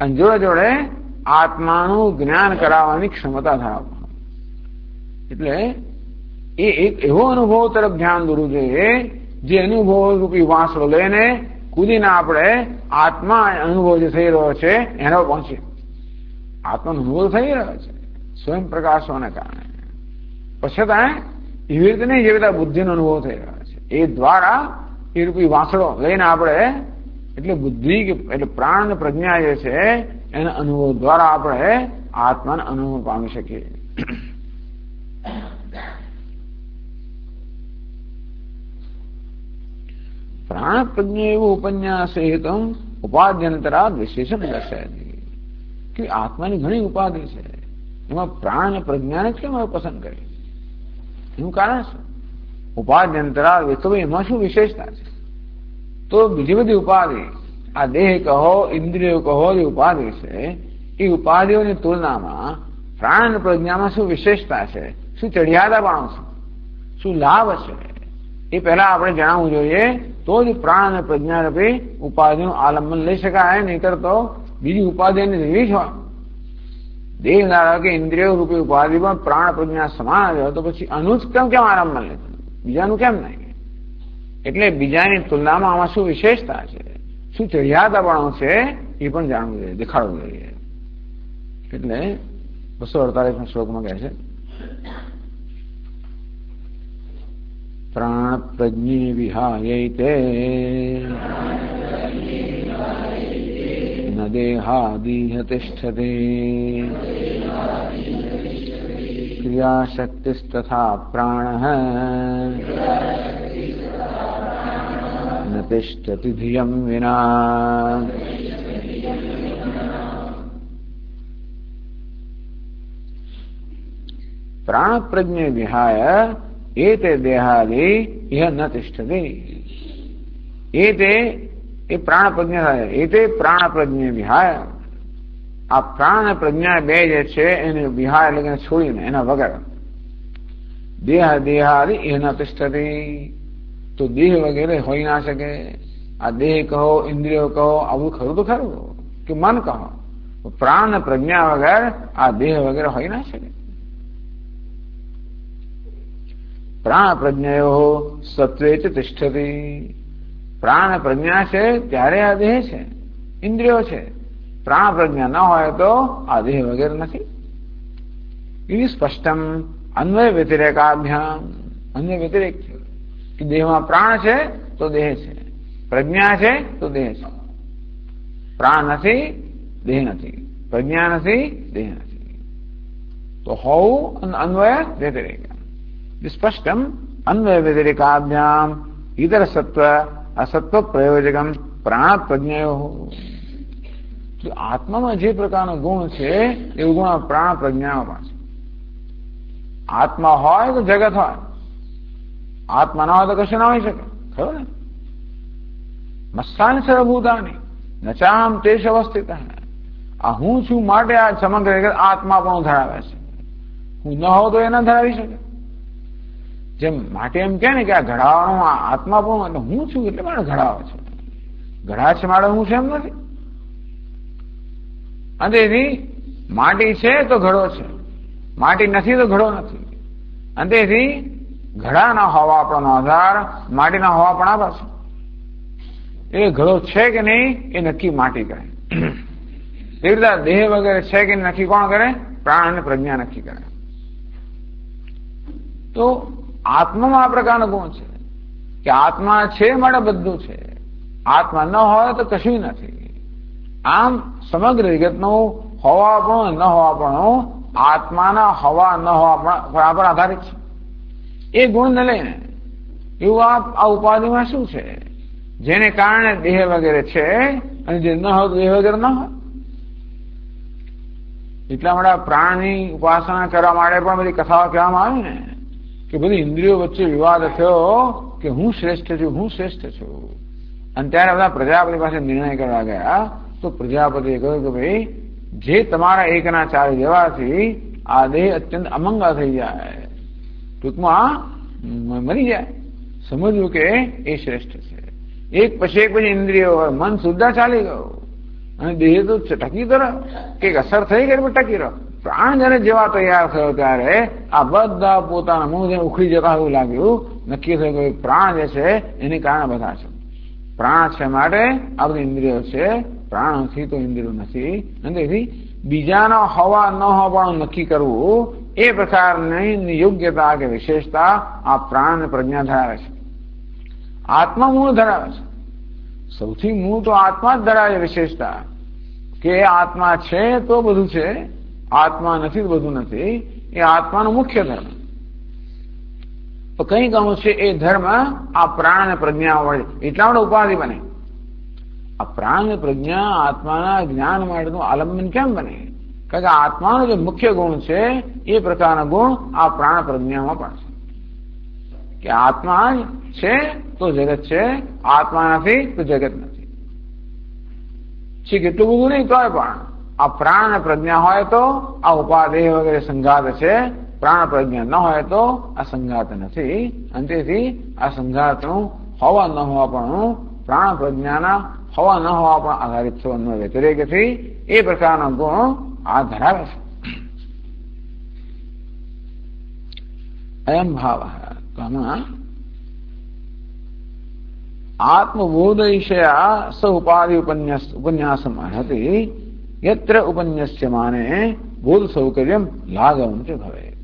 અને જોડે જોડે આત્માનું જ્ઞાન કરાવવાની ક્ષમતા ધરાવતો. એટલે એ એક એવો અનુભવ તરફ ધ્યાન દોરવું જોઈએ જે અનુભવ રૂપી વાંસળો લઈને કૂદીને આપણે આત્મા અનુભવ જે થઈ રહ્યો છે એના પહોંચીએ. આત્માનો અનુભવ થઈ રહ્યો છે સ્વયં પ્રકાશોને કારણે. પછી એવી રીતે નહીં જેવી રીતે બુદ્ધિનો અનુભવ થઈ રહ્યો છે એ દ્વારા એ રૂપી વાંસળો લઈને આપણે એટલે બુદ્ધિ એટલે પ્રાણ અને પ્રજ્ઞા જે છે એના અનુભવ દ્વારા આપણે આત્માનો અનુભવ પામી શકીએ. પ્રાણ પ્રજ્ઞા એવું ઉપન્યાસ હેતુ ઉપાદ્યંતરા વિશેષણ દર્શાવી કે આત્માની ઘણી ઉપાધિ છે, એમાં પ્રાણ અને પ્રજ્ઞાને જ કેમ પસંદ કરી? એનું કારણ છે ઉપાદ્યંતરા તો એમાં શું વિશેષતા છે? તો બીજી બધી ઉપાધિ આ દેહ કહો ઇન્દ્રિયો કહો જે ઉપાધિ છે એ ઉપાધિઓની તુલનામાં પ્રાણ અને પ્રજ્ઞામાં શું વિશેષતા છે, શું ચડિયાદાપણું છે, શું લાભ છે એ પહેલા આપણે જણાવવું જોઈએ. તો જ પ્રાણ અને પ્રજ્ઞા રૂપી ઉપાધિનું આલંબન લઈ શકાય. નહીં કરતો બીજી ઉપાધિની એવી જ હોય દેહ ધારો કે ઇન્દ્રિયો રૂપી ઉપાધિ પણ પ્રાણ પ્રજ્ઞા સમાન જ હોય તો પછી અનુજ કેમ આરંભ મળે, બીજાનું કેમ નહીં? એટલે બીજાની તુલનામાં આમાં શું વિશેષતા છે, શું ચઢિયાતાપણું છે એ પણ જાણવું જોઈએ, દેખાડવું જોઈએ. એટલે 248 શ્લોકમાં કહે છે, પ્રાણ પ્રજ્ઞે વિહાયૈતે ન દેહાદિહ તિષ્ઠતે ક્રિયાશક્તિસ્તથા પ્રાણઃ ન તિષ્ઠતિ ધિયં વિના. પ્રાણ પ્રજ્ઞે વિહાય એતે દેહાદિ ઇહ ન તિષ્ઠતિ. એ પ્રાણ પ્રજ્ઞા થાય. એતે પ્રાણ પ્રજ્ઞે વિહાય. આ પ્રાણ અને પ્રજ્ઞા બે જે છે એને વિહાય એટલે છોડીને એના વગર દેહાદિ ઇહ ન તિષ્ઠતિ. તો દેહ વગેરે હોઈ ના શકે. આ દેહ કહો, ઇન્દ્રિયો કહો, આવું ખરું તો ખરું કે મન કહો, પ્રાણ અને પ્રજ્ઞા વગર આ દેહ વગેરે હોઈ ના શકે. પ્રાણ પ્રજ્ઞયો સત્વે ચ તિષ્ઠતિ. પ્રાણ પ્રજ્ઞા છે ત્યારે આ દેહ છે, ઇન્દ્રિયો છે. પ્રાણ પ્રજ્ઞા ન હોય તો આ દેહ વગેરે નથી. એ સ્પષ્ટમ અન્વય વ્યતિરેકાભ્યામ. અન્ય વ્યતિરેક છે કે દેહમાં પ્રાણ છે તો દેહ છે, પ્રજ્ઞા છે તો દેહ છે. પ્રાણ નથી, દેહ નથી, પ્રજ્ઞા નથી, દેહ નથી. તો હોવું અન્વય વ્યતિરેક. સ્પષ્ટમ અન્વય વ્યતિરેકાભ્યામ ઇતર સત્વ અસત્વ પ્રયોજકમ પ્રાણ પ્રજ્ઞયો. આત્મામાં જે પ્રકારનો ગુણ છે એવું ગુણ પ્રાણ પ્રજ્ઞામાં પણ છે. આત્મા હોય તો જગત હોય, આત્મા ના હોય તો કશું ના હોઈ શકે. ખબર ને? મસ્સાની સર્વભૂતાની નચામ તેશ અવસ્થિત. આ હું છું માટે આ સમગ્ર આત્મા પણ ધરાવે છે. હું ન હોઉં તો એ ન ધરાવી શકે. જેમ માટે એમ કે ને કે આ ઘડાવાનો આત્મા પણ એટલે હું છું એટલે મારે ઘડાવે છે. ઘડા છે મારે હું છે એમ નથી. અને તેથી માટી છે તો ઘડો છે, માટી નથી તો ઘડો નથી. અને તેથી ઘડાના હોવા આપણો આધાર, માટીના હોવા પણ આભાર છે. એ ઘડો છે કે નહીં એ નક્કી માટી કરે. એવી રીતે દેહ વગેરે છે કે નક્કી કોણ કરે? પ્રાણ અને પ્રજ્ઞા નક્કી કરે. તો આત્મામાં આ પ્રકારનો ગુણ છે કે આત્મા છે માટે બધું છે, આત્મા ન હોય તો કશું નથી. આમ સમગ્ર જગતનું હોવાપણું ન હોવાપણું આત્માના હોવા ન હોવા પર આધારિત છે. એ ગુણને લઈને એવું આ ઉપાધિમાં શું છે જેને કારણે દેહ વગેરે છે અને જે ન હોય દેહ વગેરે ન હોય. એટલા માટે પ્રાણની ઉપાસના કરવા માટે પણ બધી કથાઓ કહેવામાં આવી ને કે બધી ઇન્દ્રિયો વચ્ચે વિવાદ થયો કે હું શ્રેષ્ઠ છું, હું શ્રેષ્ઠ છું. અને ત્યારે બધા પ્રજાપતિ પાસે નિર્ણય કરવા ગયા તો પ્રજાપતિએ કહ્યું કે ભાઈ જે તમારા એકના ચાર જેવાથી આ દેહ અત્યંત અમંગા થઈ જાય, ટૂંકમાં મરી જાય. સમજવું કે એ શ્રેષ્ઠ છે. એક પછી ઇન્દ્રિયો મન સુદ્ધા ચાલી ગયું અને દેહ તો ટકી તો રહ્યો, કઈક અસર થઈ ગઈ પણ ટકી રહ્યો. પ્રાણ જયારે જેવા તૈયાર થયો ત્યારે આ બધા પોતાના મુંહ જેને ઉખડી જતા એવું લાગ્યું. નક્કી થયું કે પ્રાણ જે છે એને કારણે બધા છે. પ્રાણ છે માટે આ બધી ઇન્દ્રિયો છે, પ્રાણ નથી તો ઇન્દ્રિયો નથી. અને તેથી બીજાનો હોવા ન હોવાનું નક્કી કરવું એ પ્રકારની યોગ્યતા કે વિશેષતા આ પ્રાણ અને પ્રજ્ઞા ધરાવે છે. આત્મા મૂળ ધરાવે છે. સૌથી મૂળ તો આત્મા જ ધરાવે વિશેષતા કે આત્મા છે તો બધું છે, આત્મા નથી તો બધું નથી. એ આત્માનો મુખ્ય ધર્મ. તો કઈ કહું છે એ ધર્મ આ પ્રાણ અને પ્રજ્ઞા વડે એટલા માટે ઉપાધિ બને. આ પ્રાણ અને પ્રજ્ઞા આત્માના જ્ઞાન માટેનું આલંબન કેમ બને? કારણ કે આત્માનો જે મુખ્ય ગુણ છે એ પ્રકારના ગુણ આ પ્રાણ પ્રજ્ઞામાં પણ છે. કે આત્મા છે તો જગત છે, આત્મા નથી તો જગત નથી. ઠીક એટલું બધું નહીં તોય પણ આ પ્રાણ અને પ્રજ્ઞા હોય તો આ ઉપાધિ વગેરે સંઘાત છે, પ્રાણ પ્રજ્ઞા ન હોય તો આ સંઘાત નથી. અને તેથી આ સંઘાતનું હોવા ન હોવા પણ પ્રાણ પ્રજ્ઞાના હોવા ન હોવા પણ આધારિત થવાનું વ્યતિરેકથી એ પ્રકારનો ગુણ આ ધરાવે છે. अयम भाव तो आमा आत्मबोधविषया स उपाधि उपन्यासम अर्हति यत्र उपन्यस्यमाने बोध सौकर्यम लाघवं च भवेत्।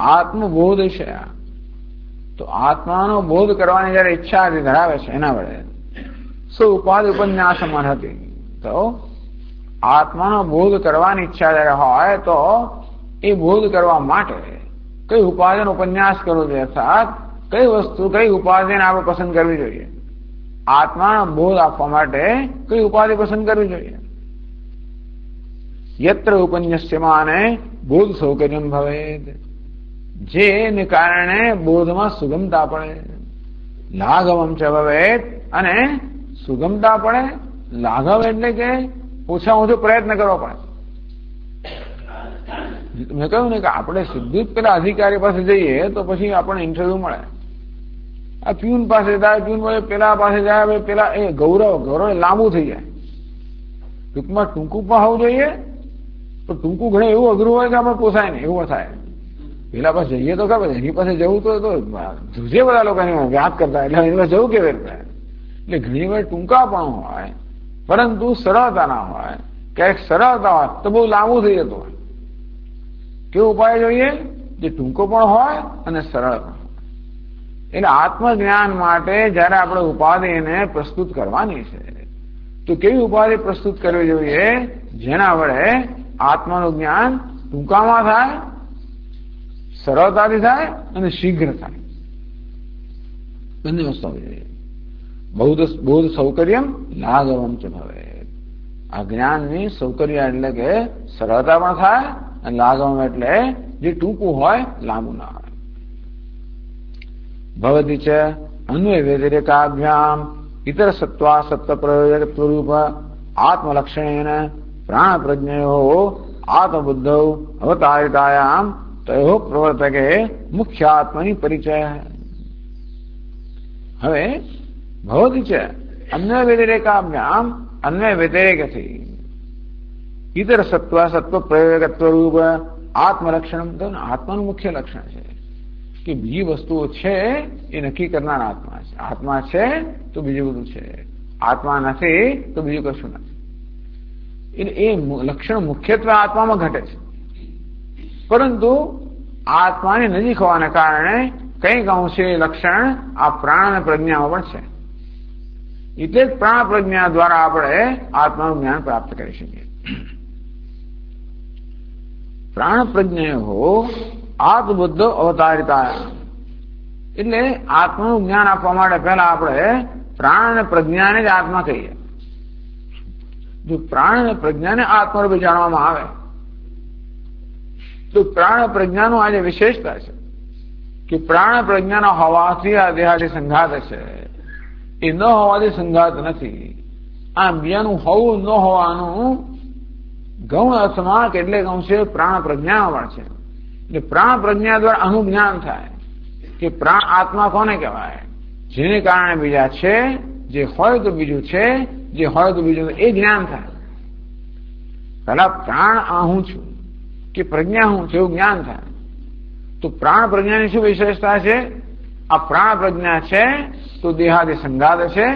आत्मबोध विषया तो आत्मानो बोध करवानी जયારે ઈચ્છા ધરાવે છે એના વડે સ ઉપાધિ ઉપન્યાસમ અર્હતિ તો આત્માનો બોધ કરવાની ઈચ્છા જયારે હોય તો એ બોધ કરવા માટે કઈ ઉપાધિનો ઉપન્યાસ કરવો જોઈએ, અર્થાત કઈ વસ્તુ કઈ ઉપાધિને આપણે પસંદ કરવી જોઈએ, આત્માનો બોધ આપવા માટે કઈ ઉપાધિ પસંદ કરવી જોઈએ। યત્ર ઉપન્યસ્યમાને બોધ સૌકર્યમ ભવેત જેને કારણે બોધમાં સુગમતા પડે, લાઘવમ ચ ભવેત અને સુગમતા પડે। લાઘવ એટલે કે ઓછામાં ઓછો પ્રયત્ન કરવો પડે। મેં કહ્યું ને કે આપણે સીધું જ પેલા અધિકારી પાસે જઈએ તો પછી આપણને ઇન્ટરવ્યુ મળે। આ પ્યુન પાસે જાય, પ્યુન પેલા પાસે જાય, પેલા એ ગૌરવ લાંબુ થઈ જાય। ટૂંકમાં ટૂંકું પણ હોવું જોઈએ, પણ ટૂંકું ઘણું એવું અઘરું હોય કે આપણે પોસાય નહીં એવું થાય। પેલા પાસે જઈએ તો ખબર એની પાસે જવું તો ધ્રુજે બધા લોકો વાત કરતા એટલે એની પાસે જવું કેવી રીતે। એટલે ઘણી વાર ટૂંકા પણ હોય પરંતુ સરળતા ના હોય, ક્યારેક સરળતા હોય તો બહુ લાંબુ થઈ જતું હોય। કેવો ઉપાય જોઈએ? જે ટૂંકો પણ હોય અને સરળ પણ હોય। એટલે આત્મજ્ઞાન માટે જયારે આપણે ઉપાધિને પ્રસ્તુત કરવાની છે તો કેવી ઉપાધિ પ્રસ્તુત કરવી જોઈએ જેના વડે આત્માનું જ્ઞાન ટૂંકામાં થાય, સરળતાથી થાય અને શીઘ્ર થાય। બંને વસ્તુ હોવી જોઈએ। બોધ સૌકર્યમ લાઘવમ ચ ભવેત। આ જ્ઞાનની સૌકર્ય એટલે કે સરળતા પણ થાય અને લાઘવમ એટલે જે ટૂંકું હોય લાંબુ ના હોય। ભવતિ ચ અન્વય વ્યતિરેકાભ્યામ ઇતર સત્વા સત્વ પ્રયોજકત્વ રૂપ આત્મલક્ષણેન પ્રાણ પ્રજ્ઞયો આત્મબુદ્ધૌ અવતારિતાયામ તયો પ્રવર્તકે મુખ્યાત્મની પરિચય। હવે ભવતિ છે અન્વય વ્યતિરેકાભ્યામ અન્વય વ્યતિરેકથી ઇતર સત્વ સત્વ પ્રયોગત્વ રૂપ આત્મલક્ષણ તો આત્માનું મુખ્ય લક્ષણ છે કે બીજી વસ્તુઓ છે એ નક્કી કરનાર આત્મા છે। આત્મા છે તો બીજું બધું છે, આત્મા નથી તો બીજું કશું નથી। એટલે એ લક્ષણ મુખ્યત્વે આત્મામાં ઘટે છે, પરંતુ આત્માની નજીક હોવાને કારણે કંઈક અંશે લક્ષણ આ પ્રાણ અને પ્રજ્ઞામાં પણ છે। એટલે જ પ્રાણ પ્રજ્ઞા દ્વારા આપણે આત્માનું જ્ઞાન પ્રાપ્ત કરી શકીએ। પ્રાણ પ્રજ્ઞયો આત્મબુદ્ધો અવતારિતા એટલે આત્માનું જ્ઞાન આપવા માટે પહેલા આપણે પ્રાણ અને પ્રજ્ઞાને જ આત્મા કહીએ। જો પ્રાણ અને પ્રજ્ઞાને આત્મરૂપે જાણવામાં આવે તો પ્રાણ પ્રજ્ઞાનું આજે વિશેષતા છે કે પ્રાણ પ્રજ્ઞાના હોવાથી આ દેહાથી સંઘાત છે, એ ન હોવાથી સંઘાત નથી। આ બીજાનું હોવું ન હોવાનું ગૌણ અર્થમાં કેટલેક અંશે પ્રાણ પ્રજ્ઞામાં પણ છે। એટલે પ્રાણ પ્રજ્ઞા દ્વારા અનુજ્ઞાન થાય કે પ્રાણ આત્મા કોને કહેવાય? જેને કારણે બીજા છે, જે હોય તો બીજું છે, જે હોય તો બીજું, એ જ્ઞાન થાય। પેલા પ્રાણ આ હું છું કે પ્રજ્ઞા હું છું એવું જ્ઞાન થાય। તો પ્રાણ પ્રજ્ઞાની શું વિશેષતા છે? આ પ્રાણ પ્રજ્ઞા છે તો દેહાદિ સંઘાત છે,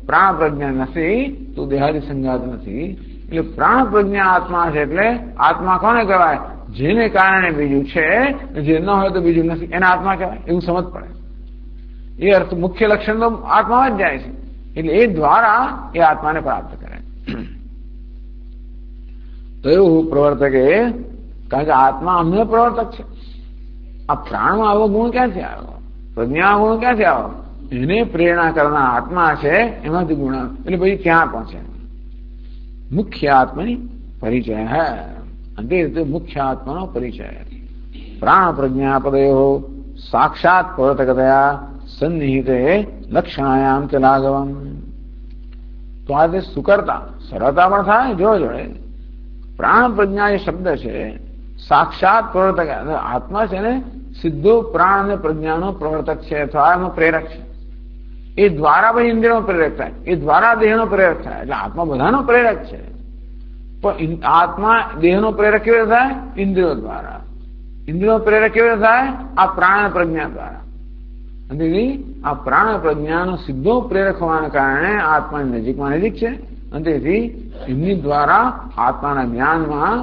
પ્રાણ પ્રજ્ઞા નથી તો દેહાદિ સંઘાત નથી। એટલે પ્રાણ પ્રજ્ઞા આત્મા છે। એટલે આત્મા કોને કહેવાય? જેને કારણે બીજું છે, જે ન હોય તો બીજું નથી, એને આત્મા કહેવાય એવું સમજ પડે। એ અર્થ મુખ્ય લક્ષણ તો આત્મામાં જ જાય છે। એટલે એ દ્વારા એ આત્માને પ્રાપ્ત કરે। તો એવું પ્રવર્તકે કારણ કે આત્મા અમને પ્રવર્તક છે। આ પ્રાણમાં આવો ગુણ ક્યાંથી આવ્યો? પ્રજ્ઞા ગુણ ક્યાંથી આવ્યો? એને પ્રેરણા કરનાર આત્મા છે એમાંથી ગુણ એટલે પછી ક્યાં પહોંચે? મુખ્ય આત્માની પરિચય હૈ। અંતે મુખ્ય આત્માનો પરિચય પ્રાણ પ્રજ્ઞા પદયો સાક્ષાત પ્રવર્તકતયા સન્નિહિતે લક્ષણાયામ ચ લાઘવમ। તો આજે સુકરતા સરળતા પણ થાય જોડે પ્રાણ પ્રજ્ઞા એ શબ્દ છે સાક્ષાત પ્રવર્તક આત્મા છે ને સીધો પ્રાણ અને પ્રજ્ઞાનો પ્રવર્તક છે અથવા એનો પ્રેરક છે। એ દ્વારા ભાઈ ઇન્દ્રિયનો પ્રેરક થાય, એ દ્વારા દેહનો પ્રેરક થાય। એટલે આત્મા બધાનો પ્રેરક છે, પણ આત્મા દેહનો પ્રેરક કેવી રીતે થાય? ઇન્દ્રિયો દ્વારા। ઇન્દ્રિયો પ્રેરક કેવી રીતે થાય? આ પ્રાણ પ્રજ્ઞા દ્વારા. આ પ્રાણ પ્રજ્ઞાનો સીધો પ્રેરક હોવાને કારણે આત્માની નજીકમાં નજીક છે અને તેથી એમની દ્વારા આત્માના જ્ઞાનમાં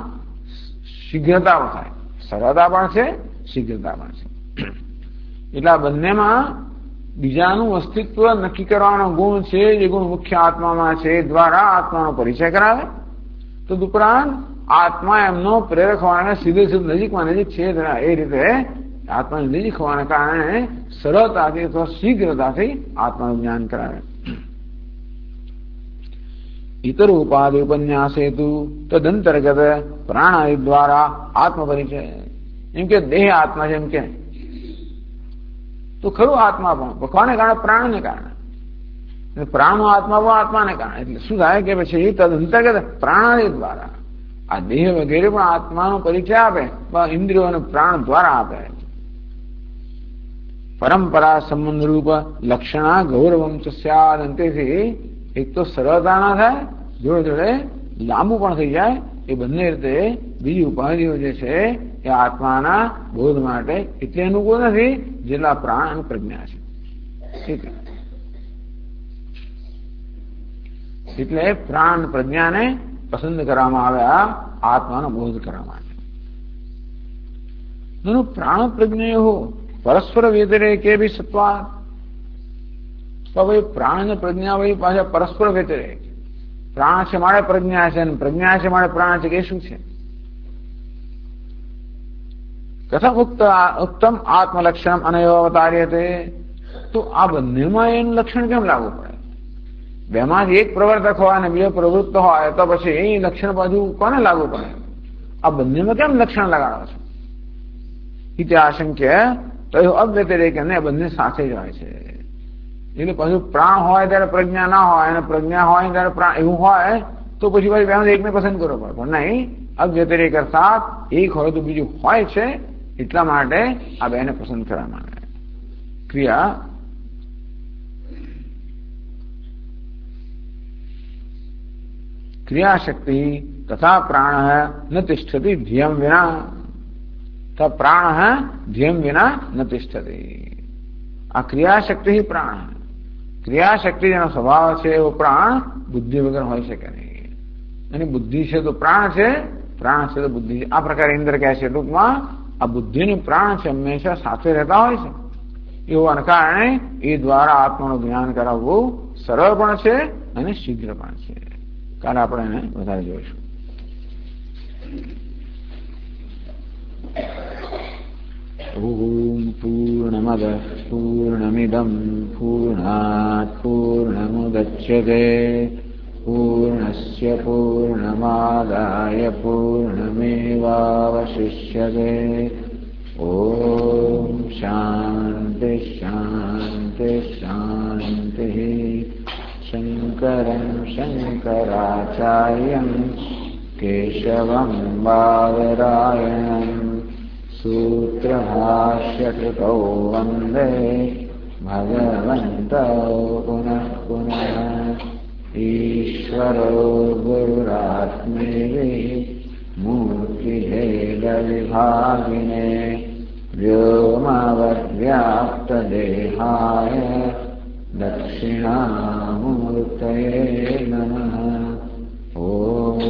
શીઘ્રતા થાય, સરળતા પણ છે, શીઘ્રતા પણ છે. એટલે આ બંનેમાં બીજાનું અસ્તિત્વ નક્કી કરવાનો ગુણ છે, જે ગુણ મુખ્ય આત્મામાં છે, એ દ્વારા આત્માનો પરિચય કરાવે. તદુપરાંત આત્મા એમનો પ્રેરક હોવાને સીધે સીધું નજીકમાં નજીક છે, એ રીતે આત્માની નજીક હોવાને કારણે સરળતાથી અથવા શીઘ્રતાથી આત્માનું જ્ઞાન કરાવે. ઇતર ઉપાધિ ઉપન્યાસ હેતુ તદંતર્ગત પ્રાણાદિ દ્વારા આત્મ પરિચય. એમ કે દેહ આત્મા છે એમ કે તો ખરું આત્મા પણ કોને કારણે? પ્રાણને કારણે. પ્રાણનો આત્મા પણ આત્માને કારણે. એટલે શું થાય કે પછી તદંતર્ગત પ્રાણાદિ દ્વારા આ દેહ વગેરે પણ આત્માનો પરિચય આપે, ઇન્દ્રિયો અને પ્રાણ દ્વારા આપે. પરંપરા સંબંધ રૂપ લક્ષણા ગૌરવમ ચ સ્યાદ. અંતેથી એક તો સરળતા ના થાય, જોડે જોડે લાંબુ પણ થઈ જાય. એ બંને રીતે બીજી ઉપાધિઓ જે છે એ આત્માના બોધ માટે એટલી અનુકૂળ નથી જેટલા પ્રાણ અને પ્રજ્ઞા છે. એટલે પ્રાણ પ્રજ્ઞાને પસંદ કરવામાં આવ્યા આત્માનો બોધ કરવા માટે. પ્રાણ પ્રજ્ઞા પરસ્પર વ્યતિરેકે ભી સત્વાદ. તો ભાઈ પ્રાણ અને પ્રજ્ઞા ભાઈ પાછા પરસ્પર વ્યતિરેક. પ્રાણ છે મારે પ્રજ્ઞા છે અને પ્રજ્ઞા છે મારે પ્રાણ છે, કે શું છે? કથમ ઉત્તમ આત્મલક્ષણ અનયો અવતાર્યતે. તો આ બંનેમાં એનું લક્ષણ કેમ લાગુ પડે? બેમાંથી એક પ્રવર્તક હોય અને બીજો પ્રવૃત્ત હોય તો પછી એ લક્ષણ બાજુ કોને લાગુ પડે? આ બંનેમાં કેમ લક્ષણ લગાડો છો? ઇતિ આશંક્ય તો એ અવ્યતિરેક અને બંને સાથે જ હોય છે. એટલે પાછું પ્રાણ હોય ત્યારે પ્રજ્ઞા ના હોય અને પ્રજ્ઞા હોય ત્યારે પ્રાણ, એવું હોય તો પછી ભાઈ બેમાંથી એકને પસંદ કરવો પડે. પણ નહીં, અવ્યતિરેક અર્થાત એક હોય તો બીજું હોય છે, એટલા માટે આ બેને પસંદ કરવામાં આવે. ક્રિયાશક્તિ તથા પ્રાણ ન તિષ્ઠતિ ધ્યેયમ વિના. પ્રાણ ધ્યેયમ વિના ન તિષ્ઠતિ. આ ક્રિયાશક્તિ પ્રાણ. ક્રિયાશક્તિ જેનો સ્વભાવ છે એવો પ્રાણ બુદ્ધિ વગર હોઈ શકે નહીં. અને બુદ્ધિ છે તો પ્રાણ છે, પ્રાણ છે તો બુદ્ધિ છે. આ પ્રકારે ઇન્દ્ર કહે છે ટૂંકમાં આ બુદ્ધિ અને પ્રાણ છે હંમેશા સાથે રહેતા હોય છે. એવાના કારણે એ દ્વારા આત્માનું જ્ઞાન કરાવવું સરળ પણ છે અને શીઘ્ર પણ છે. કાલે આપણે એને વધારે જોઈશું. ઓમ પૂર્ણમદ પૂર્ણમિદં પૂર્ણાત પૂર્ણમુદચ્યતે પૂર્ણસ્ય પૂર્ણમાદાય પૂર્ણમેવાવશિષ્યતે. ઓમ શાંતિ શાંતિ શાંતિ. શંકરં શંકરાચાર્યં કેશવં બાદરાયણં सूत्रभाष्यकृतौ वन्दे भगवन्तौ पुनः पुनः. ईश्वरो गुरुरात्मेति मूर्तिभेदविभागिने व्योमवद्व्याप्तदेहाय दक्षिणामूर्तये नमः. ओम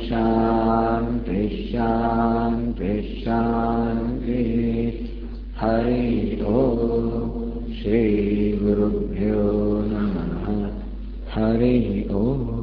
शांति शांति शांति. हरि ओम. श्री गुरुभ्यो नमः. हरि ओम.